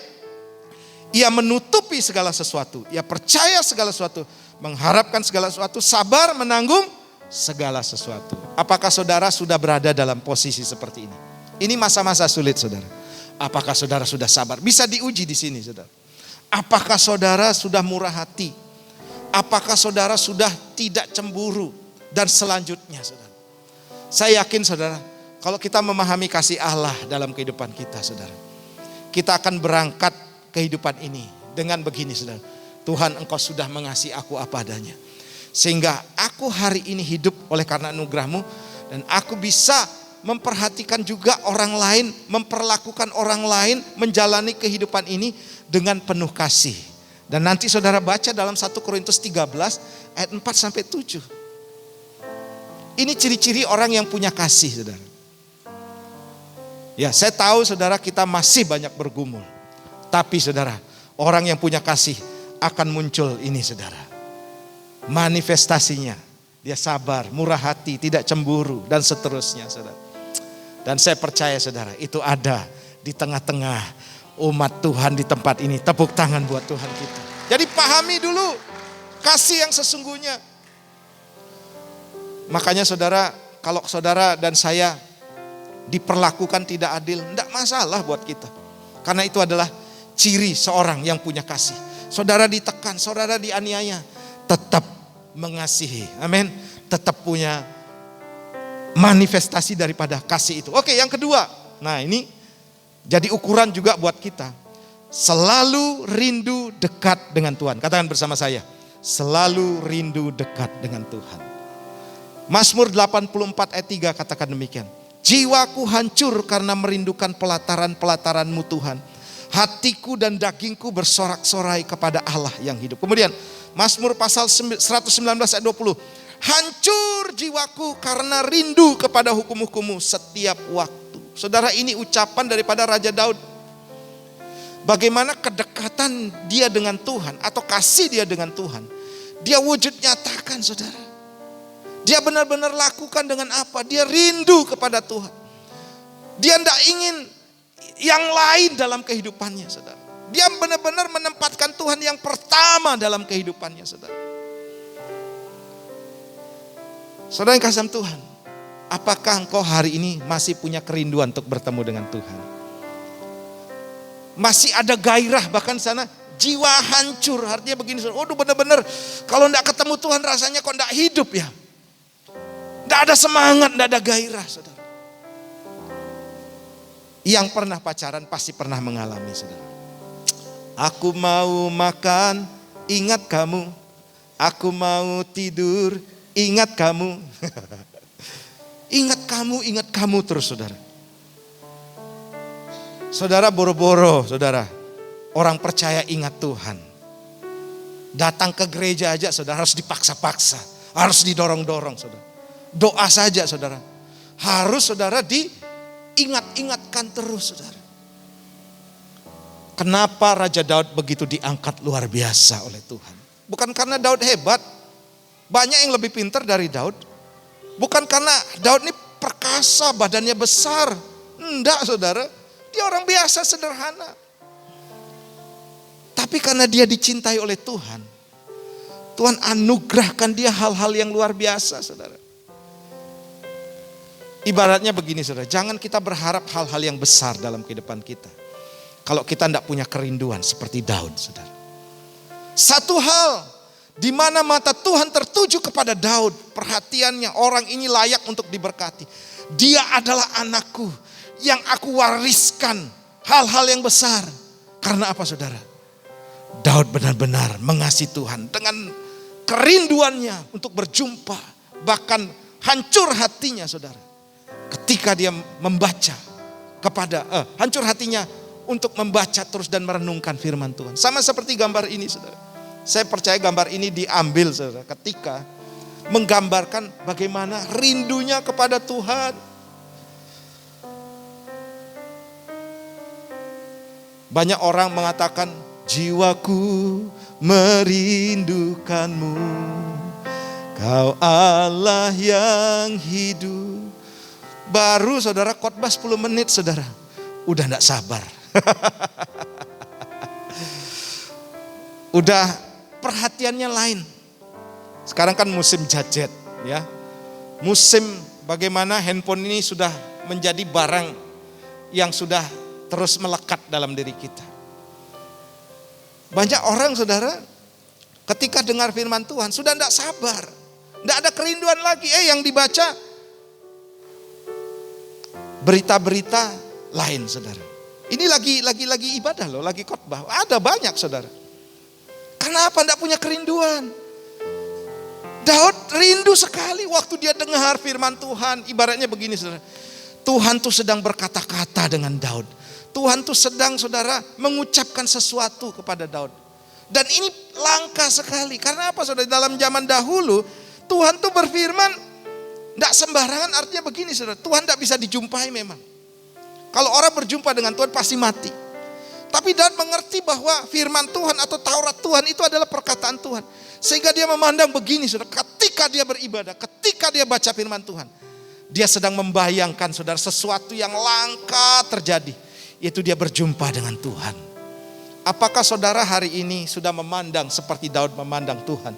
ia menutupi segala sesuatu. Ia percaya segala sesuatu. Mengharapkan segala sesuatu. Sabar menanggung segala sesuatu. Apakah saudara sudah berada dalam posisi seperti ini? Ini masa-masa sulit saudara. Apakah saudara sudah sabar? Bisa diuji di sini saudara. Apakah saudara sudah murah hati? Apakah saudara sudah tidak cemburu? Dan selanjutnya saudara. Saya yakin saudara. Kalau kita memahami kasih Allah dalam kehidupan kita saudara. Kita akan berangkat kehidupan ini dengan begini saudara. Tuhan engkau sudah mengasihi aku apa adanya. Sehingga aku hari ini hidup oleh karena anugerah-Mu. Dan aku bisa memperhatikan juga orang lain. Memperlakukan orang lain. Menjalani kehidupan ini dengan penuh kasih. Dan nanti saudara baca dalam 1 Korintus 13 ayat 4-7. Ini ciri-ciri orang yang punya kasih saudara. Ya saya tahu saudara kita masih banyak bergumul. Tapi saudara orang yang punya kasih akan muncul ini saudara. Manifestasinya. Dia sabar, murah hati, tidak cemburu dan seterusnya saudara. Dan saya percaya saudara itu ada di tengah-tengah umat Tuhan di tempat ini. Tepuk tangan buat Tuhan kita. Jadi pahami dulu kasih yang sesungguhnya. Makanya saudara, kalau saudara dan saya diperlakukan tidak adil, tidak masalah buat kita. Karena itu adalah ciri seorang yang punya kasih. Saudara ditekan, saudara dianiaya, tetap mengasihi. Amin. Tetap punya manifestasi daripada kasih itu. Oke, yang kedua. Nah, ini jadi ukuran juga buat kita. Selalu rindu dekat dengan Tuhan. Katakan bersama saya. Selalu rindu dekat dengan Tuhan. Mazmur 84 ayat 3 katakan demikian. Jiwaku hancur karena merindukan pelataran-pelataran-Mu Tuhan. Hatiku dan dagingku bersorak-sorai kepada Allah yang hidup. Kemudian Mazmur pasal 119 ayat 20. Hancur jiwaku karena rindu kepada hukum-hukum-Mu setiap waktu. Saudara ini ucapan daripada Raja Daud. bagaimana kedekatan dia dengan Tuhan atau kasih dia dengan Tuhan. Dia wujud nyatakan saudara. Dia benar-benar lakukan dengan apa? Dia rindu kepada Tuhan. Dia tidak ingin yang lain dalam kehidupannya saudara. Dia benar-benar menempatkan Tuhan yang pertama dalam kehidupannya saudara. Saudara yang kasih Tuhan, apakah engkau hari ini masih punya kerinduan untuk bertemu dengan Tuhan? Masih ada gairah, bahkan sana jiwa hancur. Artinya begini, waduh benar-benar kalau tidak ketemu Tuhan rasanya kok tidak hidup ya. Tidak ada semangat, tidak ada gairah saudara. Yang pernah pacaran pasti pernah mengalami saudara. Aku mau makan, ingat kamu. Aku mau tidur, ingat kamu. Ingat kamu terus saudara. Saudara boro-boro saudara. Orang percaya ingat Tuhan. Datang ke gereja aja saudara harus dipaksa-paksa. Harus didorong-dorong saudara. Doa saja saudara. Harus saudara diingat-ingatkan terus saudara. Kenapa Raja Daud begitu diangkat luar biasa oleh Tuhan? Bukan karena Daud hebat. Banyak yang lebih pintar dari Daud. Bukan karena Daud ini perkasa, badannya besar. Enggak saudara. Dia orang biasa sederhana. Tapi karena dia dicintai oleh Tuhan. Tuhan anugerahkan dia hal-hal yang luar biasa saudara. Ibaratnya begini saudara. Jangan kita berharap hal-hal yang besar dalam kehidupan kita. Kalau kita tidak punya kerinduan seperti Daud saudara. Satu hal di mana mata Tuhan tertuju kepada Daud. Perhatiannya orang ini layak untuk diberkati. Dia adalah anakku yang aku wariskan hal-hal yang besar. Karena apa saudara? Daud benar-benar mengasihi Tuhan dengan kerinduannya untuk berjumpa. Bahkan hancur hatinya saudara. Ketika dia membaca hancur hatinya untuk membaca terus dan merenungkan firman Tuhan. Sama seperti gambar ini saudara. Saya percaya gambar ini diambil saudara ketika menggambarkan bagaimana rindunya kepada Tuhan. Banyak orang mengatakan jiwaku merindukanmu. Kau Allah yang hidup. Baru saudara khotbah 10 menit saudara. Udah enggak sabar. Udah perhatiannya lain. Sekarang kan musim gadget ya. Musim bagaimana handphone ini sudah menjadi barang yang sudah terus melekat dalam diri kita. Banyak orang saudara ketika dengar firman Tuhan sudah tidak sabar. Tidak ada kerinduan lagi. Yang dibaca berita-berita lain saudara. Ini lagi ibadah loh, lagi khotbah. Ada banyak saudara. Kenapa tidak punya kerinduan? Daud rindu sekali waktu dia dengar firman Tuhan. Ibaratnya begini saudara. Tuhan tuh sedang berkata-kata dengan Daud. Tuhan tuh sedang saudara mengucapkan sesuatu kepada Daud. Dan ini langka sekali. Karena apa saudara? Dalam zaman dahulu Tuhan tuh berfirman tidak sembarangan, artinya begini saudara. Tuhan tidak bisa dijumpai memang. Kalau orang berjumpa dengan Tuhan pasti mati. Tapi Daud mengerti bahwa firman Tuhan atau Taurat Tuhan itu adalah perkataan Tuhan. Sehingga dia memandang begini saudara. Ketika dia beribadah, ketika dia baca firman Tuhan. Dia sedang membayangkan saudara sesuatu yang langka terjadi. Yaitu dia berjumpa dengan Tuhan. Apakah saudara hari ini sudah memandang seperti Daud memandang Tuhan?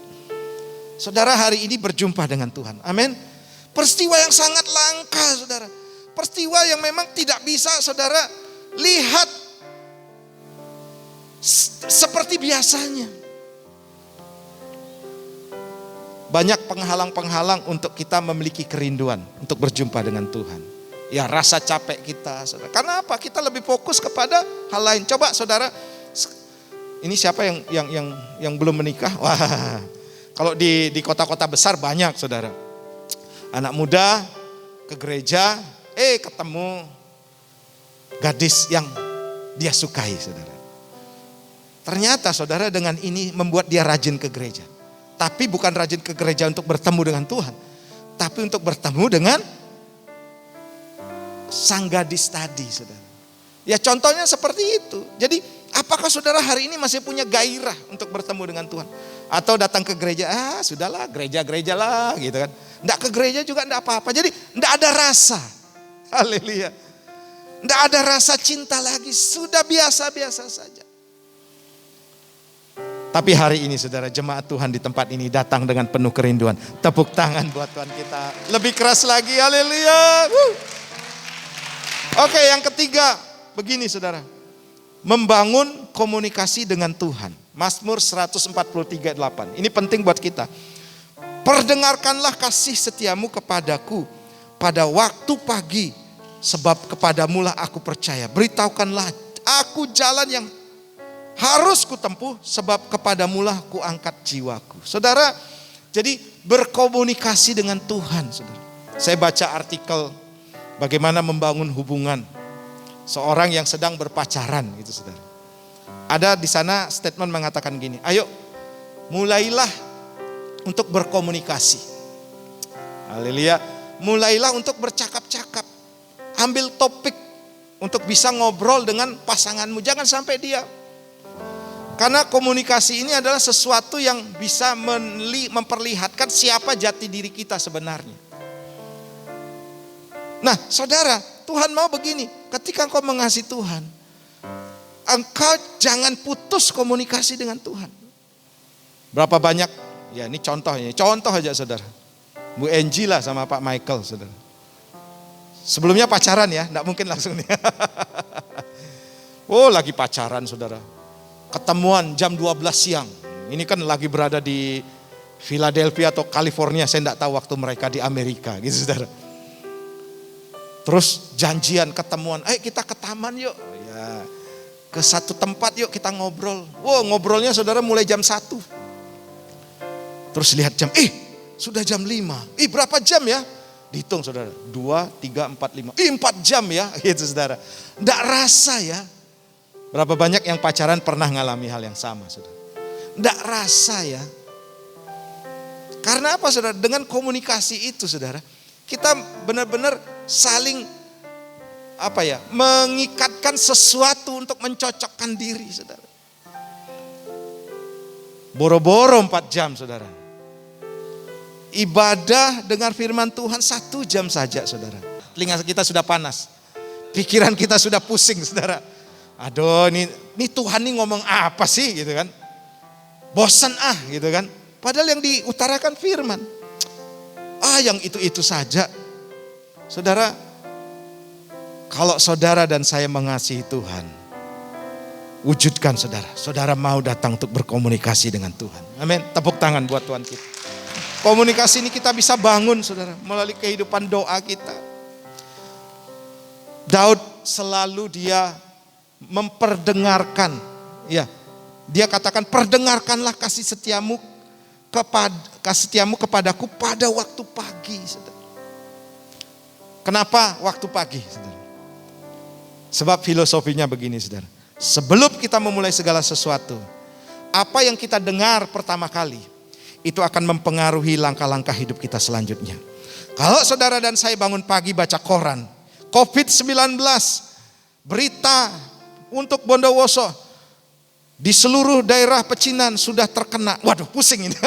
Saudara hari ini berjumpa dengan Tuhan. Amin. Peristiwa yang sangat langka saudara. Peristiwa yang memang tidak bisa saudara lihat seperti biasanya. Banyak penghalang-penghalang untuk kita memiliki kerinduan untuk berjumpa dengan Tuhan. Ya rasa capek kita saudara. Karena apa? Kita lebih fokus kepada hal lain. Coba saudara, ini siapa yang belum menikah? Wah, kalau di kota-kota besar banyak saudara. Anak muda ke gereja, ketemu gadis yang dia sukai saudara. Ternyata saudara dengan ini membuat dia rajin ke gereja. Tapi bukan rajin ke gereja untuk bertemu dengan Tuhan. Tapi untuk bertemu dengan sang gadis tadi saudara. Ya contohnya seperti itu. Jadi Apakah saudara hari ini masih punya gairah untuk bertemu dengan Tuhan? Atau datang ke gereja, sudahlah gereja-gereja lah gitu kan. Enggak ke gereja juga enggak apa-apa. Jadi enggak ada rasa. Haleluya. Enggak ada rasa cinta lagi. Sudah biasa-biasa saja. Tapi hari ini saudara, jemaat Tuhan di tempat ini datang dengan penuh kerinduan. Tepuk tangan buat Tuhan kita. Lebih keras lagi, haleluya. Oke, yang ketiga, begini saudara. Membangun komunikasi dengan Tuhan. Mazmur 143:8. Ini penting buat kita. Perdengarkanlah kasih setiamu kepadaku pada waktu pagi, sebab kepadamulah aku percaya. Beritahukanlah aku jalan yang harus kutempuh, sebab kepadamulah kuangkat jiwaku. Saudara, jadi berkomunikasi dengan Tuhan. Saudara, saya baca artikel bagaimana membangun hubungan seorang yang sedang berpacaran, gitu saudara. Ada di sana statement mengatakan gini, ayo mulailah untuk berkomunikasi. Haleluya. Mulailah untuk bercakap-cakap. Ambil topik untuk bisa ngobrol dengan pasanganmu. Jangan sampai diam. Karena komunikasi ini adalah sesuatu yang bisa memperlihatkan siapa jati diri kita sebenarnya. Nah saudara, Tuhan mau begini, ketika engkau mengasihi Tuhan, engkau jangan putus komunikasi dengan Tuhan. Berapa banyak, ya ini contoh aja saudara. Bu Angie lah sama Pak Michael saudara. Sebelumnya pacaran ya, enggak mungkin langsung nih. Oh lagi pacaran saudara. Ketemuan jam 12 siang. Ini kan lagi berada di Philadelphia atau California, saya enggak tahu waktu mereka di Amerika gitu saudara. Terus janjian ketemuan, ayo kita ke taman yuk. Ya, ke satu tempat yuk kita ngobrol. Wow, ngobrolnya saudara mulai jam 1. Terus lihat jam, sudah jam 5. Berapa jam ya? Dihitung saudara, 2, 3, 4, 5. 4 jam ya, gitu saudara. Nggak rasa ya. Berapa banyak yang pacaran pernah ngalami hal yang sama saudara. Nggak rasa ya. Karena apa saudara? Dengan komunikasi itu saudara, kita benar-benar saling mengikatkan sesuatu untuk mencocokkan diri saudara. Boro-boro 4 jam saudara. Ibadah dengar firman Tuhan 1 jam saja saudara. Telinga kita sudah panas. Pikiran kita sudah pusing saudara. Aduh ini Tuhan nih ngomong apa sih gitu kan. Bosan gitu kan. Padahal yang diutarakan firman. Yang itu saja. Saudara, kalau saudara dan saya mengasihi Tuhan, wujudkan saudara. Saudara mau datang untuk berkomunikasi dengan Tuhan. Amin. Tepuk tangan buat Tuhan kita. Komunikasi ini kita bisa bangun saudara, melalui kehidupan doa kita. Daud selalu dia memperdengarkan, ya. Dia katakan, perdengarkanlah kasih setiamu kepadaku pada waktu pagi saudara. Kenapa waktu pagi saudara? Sebab filosofinya begini saudara. Sebelum kita memulai segala sesuatu, apa yang kita dengar pertama kali, itu akan mempengaruhi langkah-langkah hidup kita selanjutnya. Kalau saudara dan saya bangun pagi baca koran, COVID-19, berita untuk Bondowoso, di seluruh daerah pecinan sudah terkena. Waduh pusing ini.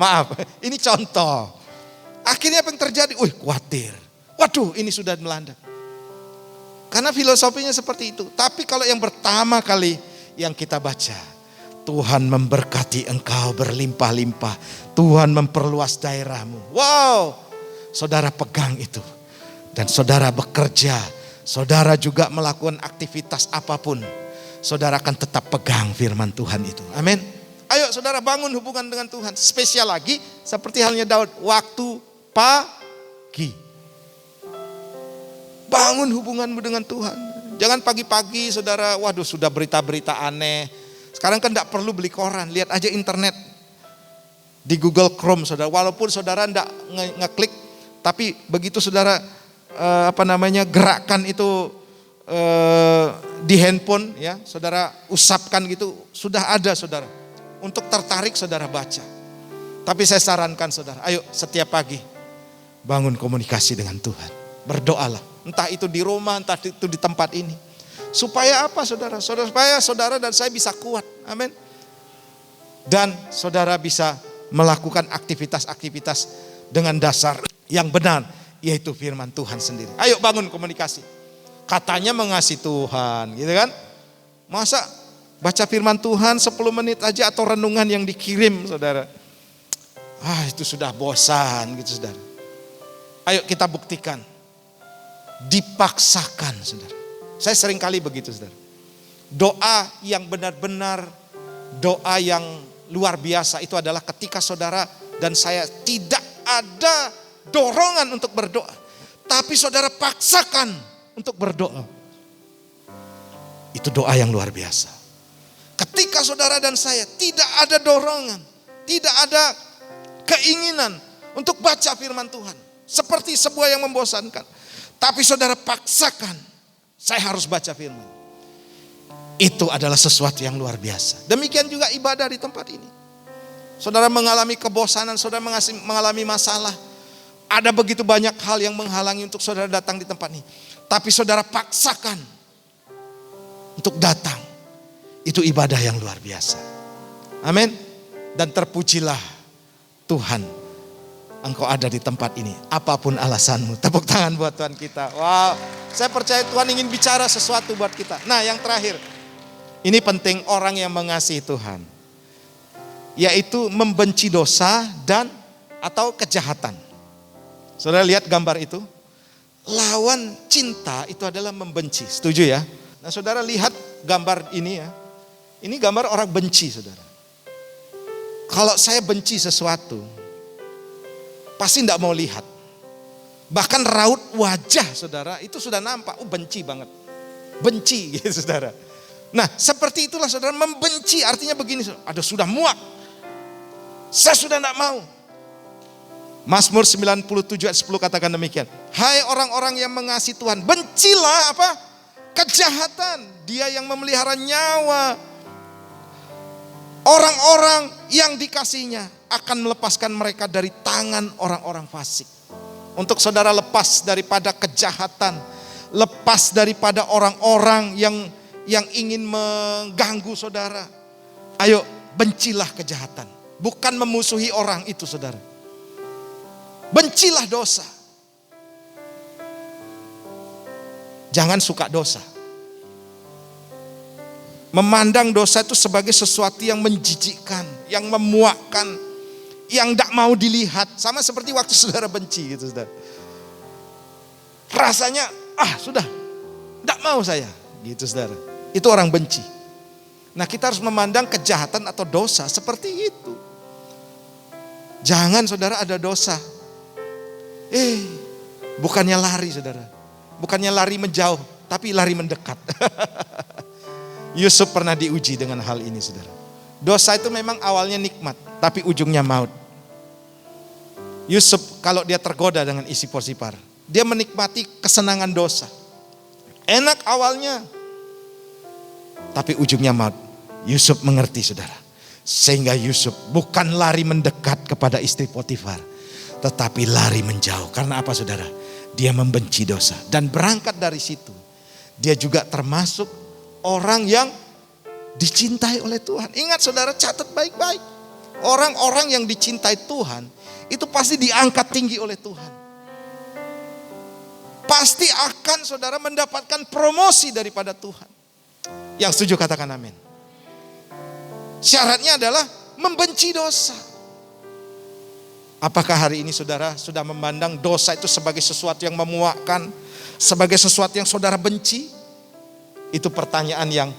Maaf, ini contoh. Akhirnya apa yang terjadi? Khawatir. Waduh ini sudah melanda. Karena filosofinya seperti itu. Tapi kalau yang pertama kali yang kita baca, Tuhan memberkati engkau berlimpah-limpah. Tuhan memperluas daerahmu. Wow, saudara pegang itu. Dan saudara bekerja. Saudara juga melakukan aktivitas apapun. Saudara akan tetap pegang firman Tuhan itu. Amin. Ayo saudara bangun hubungan dengan Tuhan. Spesial lagi seperti halnya Daud. Waktu pagi. Bangun hubunganmu dengan Tuhan. Jangan pagi-pagi saudara, waduh sudah berita-berita aneh. Sekarang kan tidak perlu beli koran, lihat aja internet. Di Google Chrome saudara, walaupun saudara tidak ngeklik, tapi begitu saudara gerakan itu di handphone ya, saudara usapkan gitu, sudah ada saudara. Untuk tertarik saudara baca. Tapi saya sarankan saudara, ayo setiap pagi bangun komunikasi dengan Tuhan. Berdoalah, entah itu di rumah, entah itu di tempat ini. Supaya apa saudara? Supaya saudara dan saya bisa kuat. Amin. Dan saudara bisa melakukan aktivitas-aktivitas dengan dasar yang benar, yaitu firman Tuhan sendiri. Ayo bangun komunikasi. Katanya mengasihi Tuhan, gitu kan? Masa baca firman Tuhan 10 menit aja atau renungan yang dikirim saudara. Itu sudah bosan gitu saudara. Ayo kita buktikan. Dipaksakan saudara. Saya sering kali begitu saudara. Doa yang benar-benar, doa yang luar biasa itu adalah ketika saudara dan saya tidak ada dorongan untuk berdoa. Tapi saudara paksakan untuk berdoa. Itu doa yang luar biasa. Ketika saudara dan saya tidak ada dorongan, tidak ada keinginan untuk baca firman Tuhan. Seperti sebuah yang membosankan. Tapi saudara paksakan, saya harus baca firman. Itu adalah sesuatu yang luar biasa. Demikian juga ibadah di tempat ini. Saudara mengalami kebosanan, saudara mengalami masalah. Ada begitu banyak hal yang menghalangi untuk saudara datang di tempat ini. Tapi saudara paksakan untuk datang. Itu ibadah yang luar biasa. Amin. Dan terpujilah Tuhan, engkau ada di tempat ini. Apapun alasanmu. Tepuk tangan buat Tuhan kita. Wow. Saya percaya Tuhan ingin bicara sesuatu buat kita. Nah yang terakhir. Ini penting orang yang mengasihi Tuhan. Yaitu membenci dosa dan atau kejahatan. Saudara lihat gambar itu. Lawan cinta itu adalah membenci. Setuju ya? Nah saudara lihat gambar ini ya. Ini gambar orang benci saudara. Kalau saya benci sesuatu, pasti tidak mau lihat. Bahkan raut wajah saudara itu sudah nampak. Benci banget. Benci gitu saudara. Nah seperti itulah saudara membenci. Artinya begini, sudah muak. Saya sudah tidak mau. Mazmur 97 ayat 10 katakan demikian. Hai orang-orang yang mengasihi Tuhan, bencilah apa? Kejahatan. Dia yang memelihara nyawa orang-orang yang dikasihinya akan melepaskan mereka dari tangan orang-orang fasik. Untuk saudara lepas daripada kejahatan, lepas daripada orang-orang yang ingin mengganggu saudara. Ayo bencilah kejahatan. Bukan memusuhi orang itu saudara. Bencilah dosa. Jangan suka dosa. Memandang dosa itu sebagai sesuatu yang menjijikkan, yang memuakkan, yang tidak mau dilihat. Sama seperti waktu saudara benci gitu saudara. Rasanya, sudah, tidak mau saya gitu saudara. Itu orang benci. Nah kita harus memandang kejahatan atau dosa seperti itu. Jangan saudara ada dosa. Bukannya lari saudara. Bukannya lari menjauh, tapi lari mendekat. Yusuf pernah diuji dengan hal ini saudara. Dosa itu memang awalnya nikmat, tapi ujungnya maut. Yusuf kalau dia tergoda dengan isi Potifar, dia menikmati kesenangan dosa. Enak awalnya, tapi ujungnya maut. Yusuf mengerti saudara. Sehingga Yusuf bukan lari mendekat kepada istri Potifar, tetapi lari menjauh. Karena apa saudara? Dia membenci dosa. Dan berangkat dari situ, dia juga termasuk orang yang dicintai oleh Tuhan. Ingat saudara, catat baik-baik. Orang-orang yang dicintai Tuhan, itu pasti diangkat tinggi oleh Tuhan. Pasti akan saudara mendapatkan promosi daripada Tuhan. Yang setuju katakan amin. Syaratnya adalah membenci dosa. Apakah hari ini saudara sudah memandang dosa itu sebagai sesuatu yang memuakkan, sebagai sesuatu yang saudara benci? Itu pertanyaan yang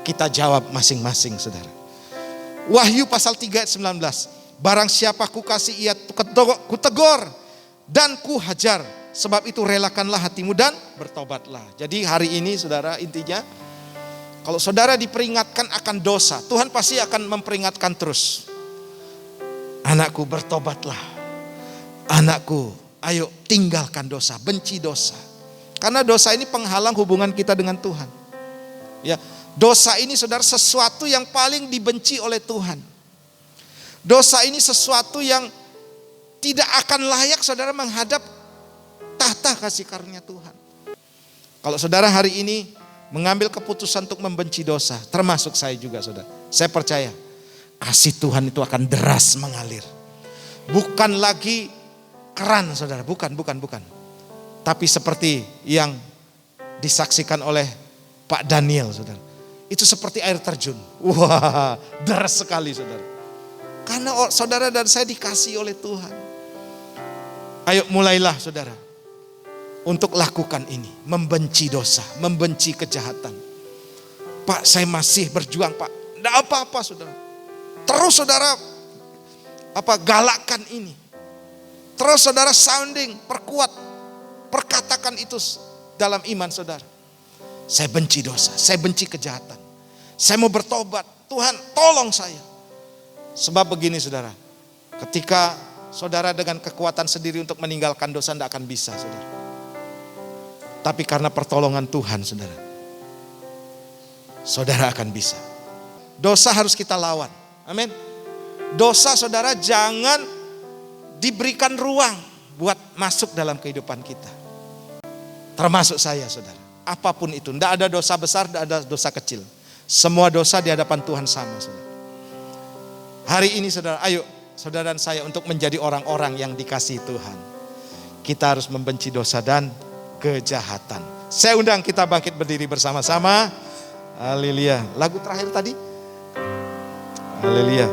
kita jawab masing-masing saudara. Wahyu pasal 3 ayat 19. Barang siapa kukasih ia kutegur dan kuhajar. Sebab itu relakanlah hatimu dan bertobatlah. Jadi hari ini saudara intinya, kalau saudara diperingatkan akan dosa, Tuhan pasti akan memperingatkan terus. Anakku bertobatlah. Anakku ayo tinggalkan dosa, benci dosa. Karena dosa ini penghalang hubungan kita dengan Tuhan. Ya, dosa ini saudara sesuatu yang paling dibenci oleh Tuhan. Dosa ini sesuatu yang tidak akan layak saudara menghadap tahta kasih karunia Tuhan. Kalau saudara hari ini mengambil keputusan untuk membenci dosa, termasuk saya juga saudara. Saya percaya kasih Tuhan itu akan deras mengalir. Bukan lagi keran saudara, bukan. Tapi seperti yang disaksikan oleh Pak Daniel saudara. Itu seperti air terjun. Wah, deras sekali saudara. Karena saudara dan saya dikasihi oleh Tuhan. Ayo mulailah saudara. Untuk lakukan ini. Membenci dosa, membenci kejahatan. Pak, saya masih berjuang Pak. Tidak apa-apa saudara. Terus saudara galakkan ini. Terus saudara sounding, perkuat. Perkatakan itu dalam iman saudara. Saya benci dosa, saya benci kejahatan. Saya mau bertobat. Tuhan tolong saya. Sebab begini saudara. Ketika saudara dengan kekuatan sendiri untuk meninggalkan dosa tidak akan bisa saudara. Tapi karena pertolongan Tuhan saudara. Saudara akan bisa. Dosa harus kita lawan. Amin. Dosa saudara jangan diberikan ruang buat masuk dalam kehidupan kita. Termasuk saya saudara. Apapun itu. Tidak ada dosa besar, tidak ada dosa kecil. Semua dosa di hadapan Tuhan sama saudara. Hari ini saudara, ayo saudara dan saya untuk menjadi orang-orang yang dikasihi Tuhan. Kita harus membenci dosa dan kejahatan. Saya undang kita bangkit berdiri bersama-sama. Haleluya. Lagu terakhir tadi. Haleluya.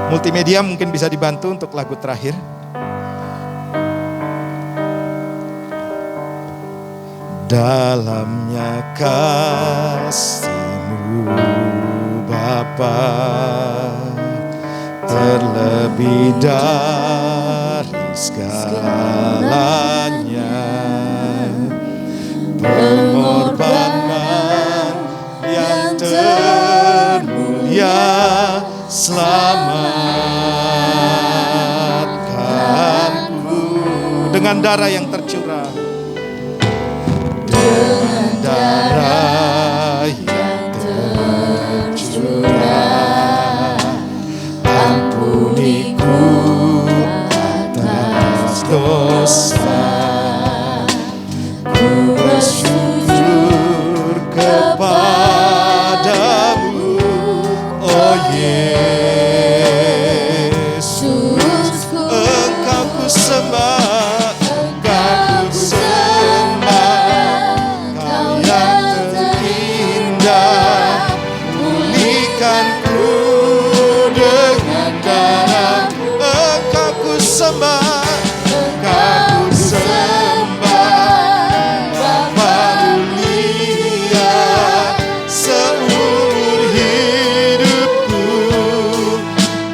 Multimedia mungkin bisa dibantu untuk lagu terakhir. Dalamnya kasih-Mu Bapa, terlebih dari segalanya, pengorbanan yang termulia selamatkanku dengan darah yang tercurah. Dengan darah yang tercurah, ampuniku atas dosa. Ku bersujud kepadamu, oh Yesus. Engkau ku sembah, Engkau ku sembah. Pulihkanku dengan darah-Mu, Engkau ku sembah, Engkau ku sembah. Bapa mulia, seumur hidupku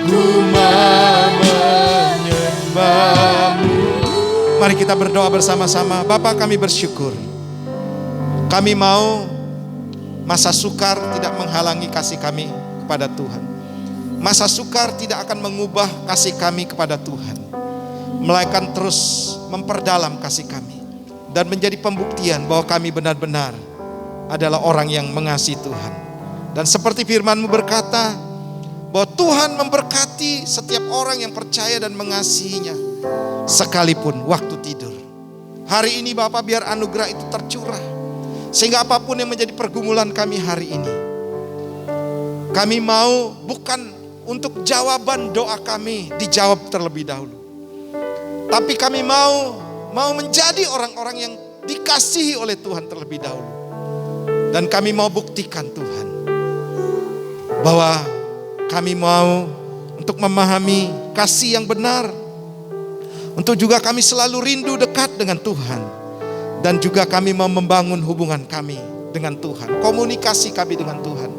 ku mau menyembah-Mu. Mari kita berdoa bersama-sama. Bapa, kami bersyukur. Kami mau masa sukar tidak menghalangi kasih kami kepada Tuhan. Masa sukar tidak akan mengubah kasih kami kepada Tuhan. Melainkan terus memperdalam kasih kami. Dan menjadi pembuktian bahwa kami benar-benar adalah orang yang mengasihi Tuhan. Dan seperti firman-Mu berkata, bahwa Tuhan memberkati setiap orang yang percaya dan mengasihinya. Sekalipun waktu tidur. Hari ini Bapak, biar anugerah itu tercurah. Sehingga apapun yang menjadi pergumulan kami hari ini, kami mau bukan untuk jawaban doa kami dijawab terlebih dahulu. Tapi kami mau menjadi orang-orang yang dikasihi oleh Tuhan terlebih dahulu. Dan kami mau buktikan Tuhan, bahwa kami mau untuk memahami kasih yang benar. Untuk juga kami selalu rindu dekat dengan Tuhan. Dan juga kami mau membangun hubungan kami dengan Tuhan. Komunikasi kami dengan Tuhan.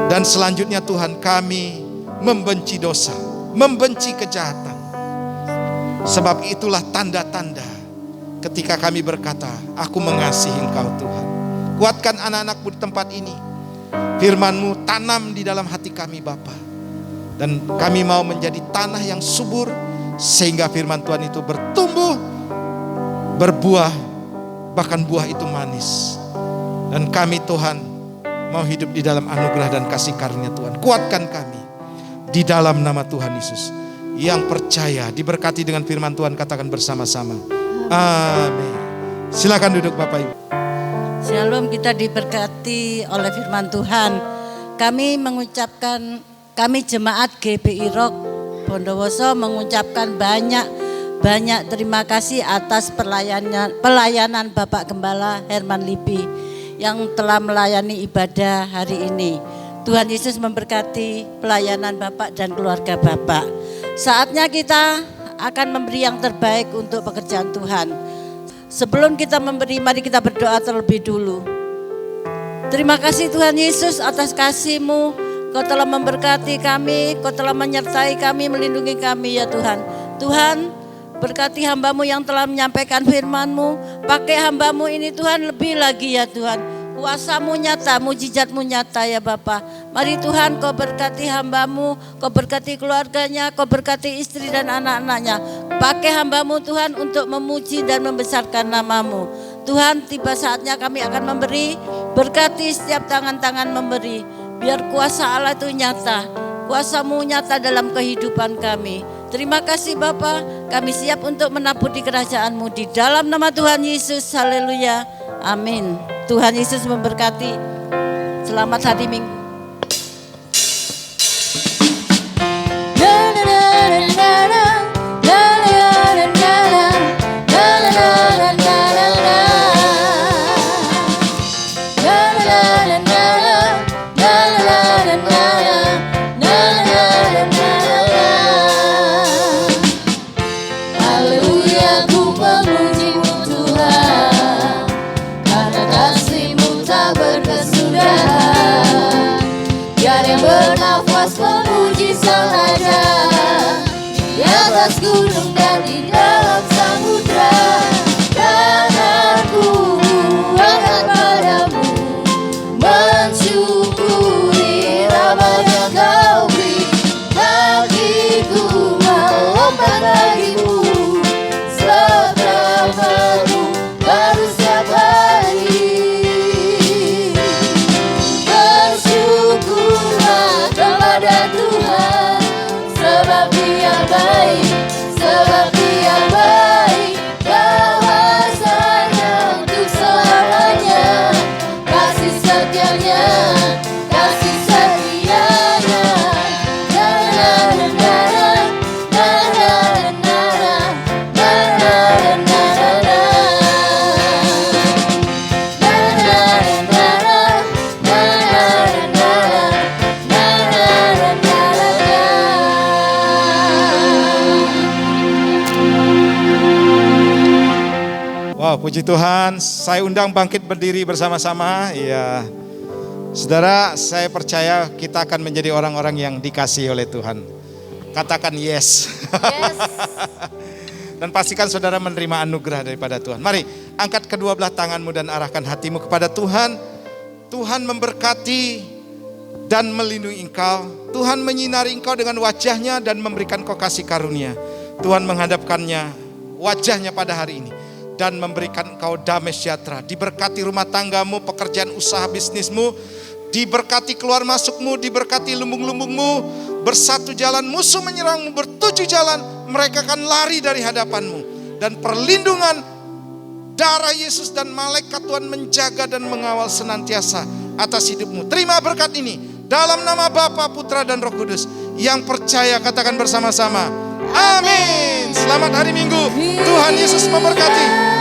Dan selanjutnya Tuhan, kami membenci dosa. Membenci kejahatan. Sebab itulah tanda-tanda ketika kami berkata, aku mengasihi Engkau Tuhan. Kuatkan anak-anak-Mu di tempat ini. Firman-Mu tanam di dalam hati kami Bapa. Dan kami mau menjadi tanah yang subur. Sehingga firman Tuhan itu bertumbuh, berbuah, bahkan buah itu manis. Dan kami Tuhan mau hidup di dalam anugerah dan kasih karunia Tuhan. Kuatkan kami di dalam nama Tuhan Yesus. Yang percaya diberkati dengan firman Tuhan, katakan bersama-sama. Amin. Silakan duduk Bapak Ibu. Shalom, kita diberkati oleh firman Tuhan. Kami jemaat GBI Rock Bondowoso mengucapkan banyak terima kasih atas pelayanan Bapak Gembala Herman Lipi yang telah melayani ibadah hari ini. Tuhan Yesus memberkati pelayanan Bapak dan keluarga Bapak. Saatnya kita akan memberi yang terbaik untuk pekerjaan Tuhan. Sebelum kita memberi, mari kita berdoa terlebih dulu. Terima kasih Tuhan Yesus atas kasih-Mu. Kau telah memberkati kami, Kau telah menyertai kami, melindungi kami ya Tuhan. Tuhan, berkati hamba-Mu yang telah menyampaikan firman-Mu. Pakai hamba-Mu ini Tuhan lebih lagi ya Tuhan. Kuasa-Mu nyata, mujizat-Mu nyata ya Bapa. Mari Tuhan Kau berkati hamba-Mu, Kau berkati keluarganya, Kau berkati istri dan anak-anaknya. Pakai hamba-Mu Tuhan untuk memuji dan membesarkan nama-Mu. Tuhan, tiba saatnya kami akan memberi, berkati setiap tangan-tangan memberi. Biar kuasa Allah itu nyata, kuasa-Mu nyata dalam kehidupan kami. Terima kasih Bapa, kami siap untuk menabur di kerajaan-Mu. Di dalam nama Tuhan Yesus, haleluya, amin. Tuhan Yesus memberkati. Selamat hari Minggu. Haleluya, ku memuji-Mu Tuhan, karena kasih-Mu tak berkesudahan. Biar yang bernafas memuji Sang Raja, di atas gunung dan di dalam samudra. Tanganku angkat padamu, mensyukuri rahmat yang Kau beri. Kakiku melompat bagimu, selamatmu baru setiap hari. Bersyukurlah kepada Tuhan, sebab Dia baik, sebab Dia baik. Bahwasanya untuk selamanya, kasih setianya, kasih setianya. Wow, puji Tuhan. Saya undang bangkit berdiri bersama-sama. Ya, saudara, saya percaya kita akan menjadi orang-orang yang dikasihi oleh Tuhan. Katakan yes. Yes. Dan pastikan saudara menerima anugerah daripada Tuhan. Mari, angkat kedua belah tanganmu dan arahkan hatimu kepada Tuhan. Tuhan memberkati dan melindungi engkau. Tuhan menyinari engkau dengan wajahnya dan memberikan kau kasih karunia. Tuhan menghadapkannya wajahnya pada hari ini dan memberikan engkau damai sejahtera. Diberkati rumah tanggamu, pekerjaan usaha bisnismu, diberkati keluar masukmu, diberkati lumbung-lumbungmu. Bersatu jalan musuh menyerangmu, bertujuh jalan mereka akan lari dari hadapanmu. Dan perlindungan darah Yesus dan malaikat Tuhan menjaga dan mengawal senantiasa atas hidupmu. Terima berkat ini dalam nama Bapa, Putra dan Roh Kudus. Yang percaya katakan bersama-sama, amin. Selamat hari Minggu, Tuhan Yesus memberkati.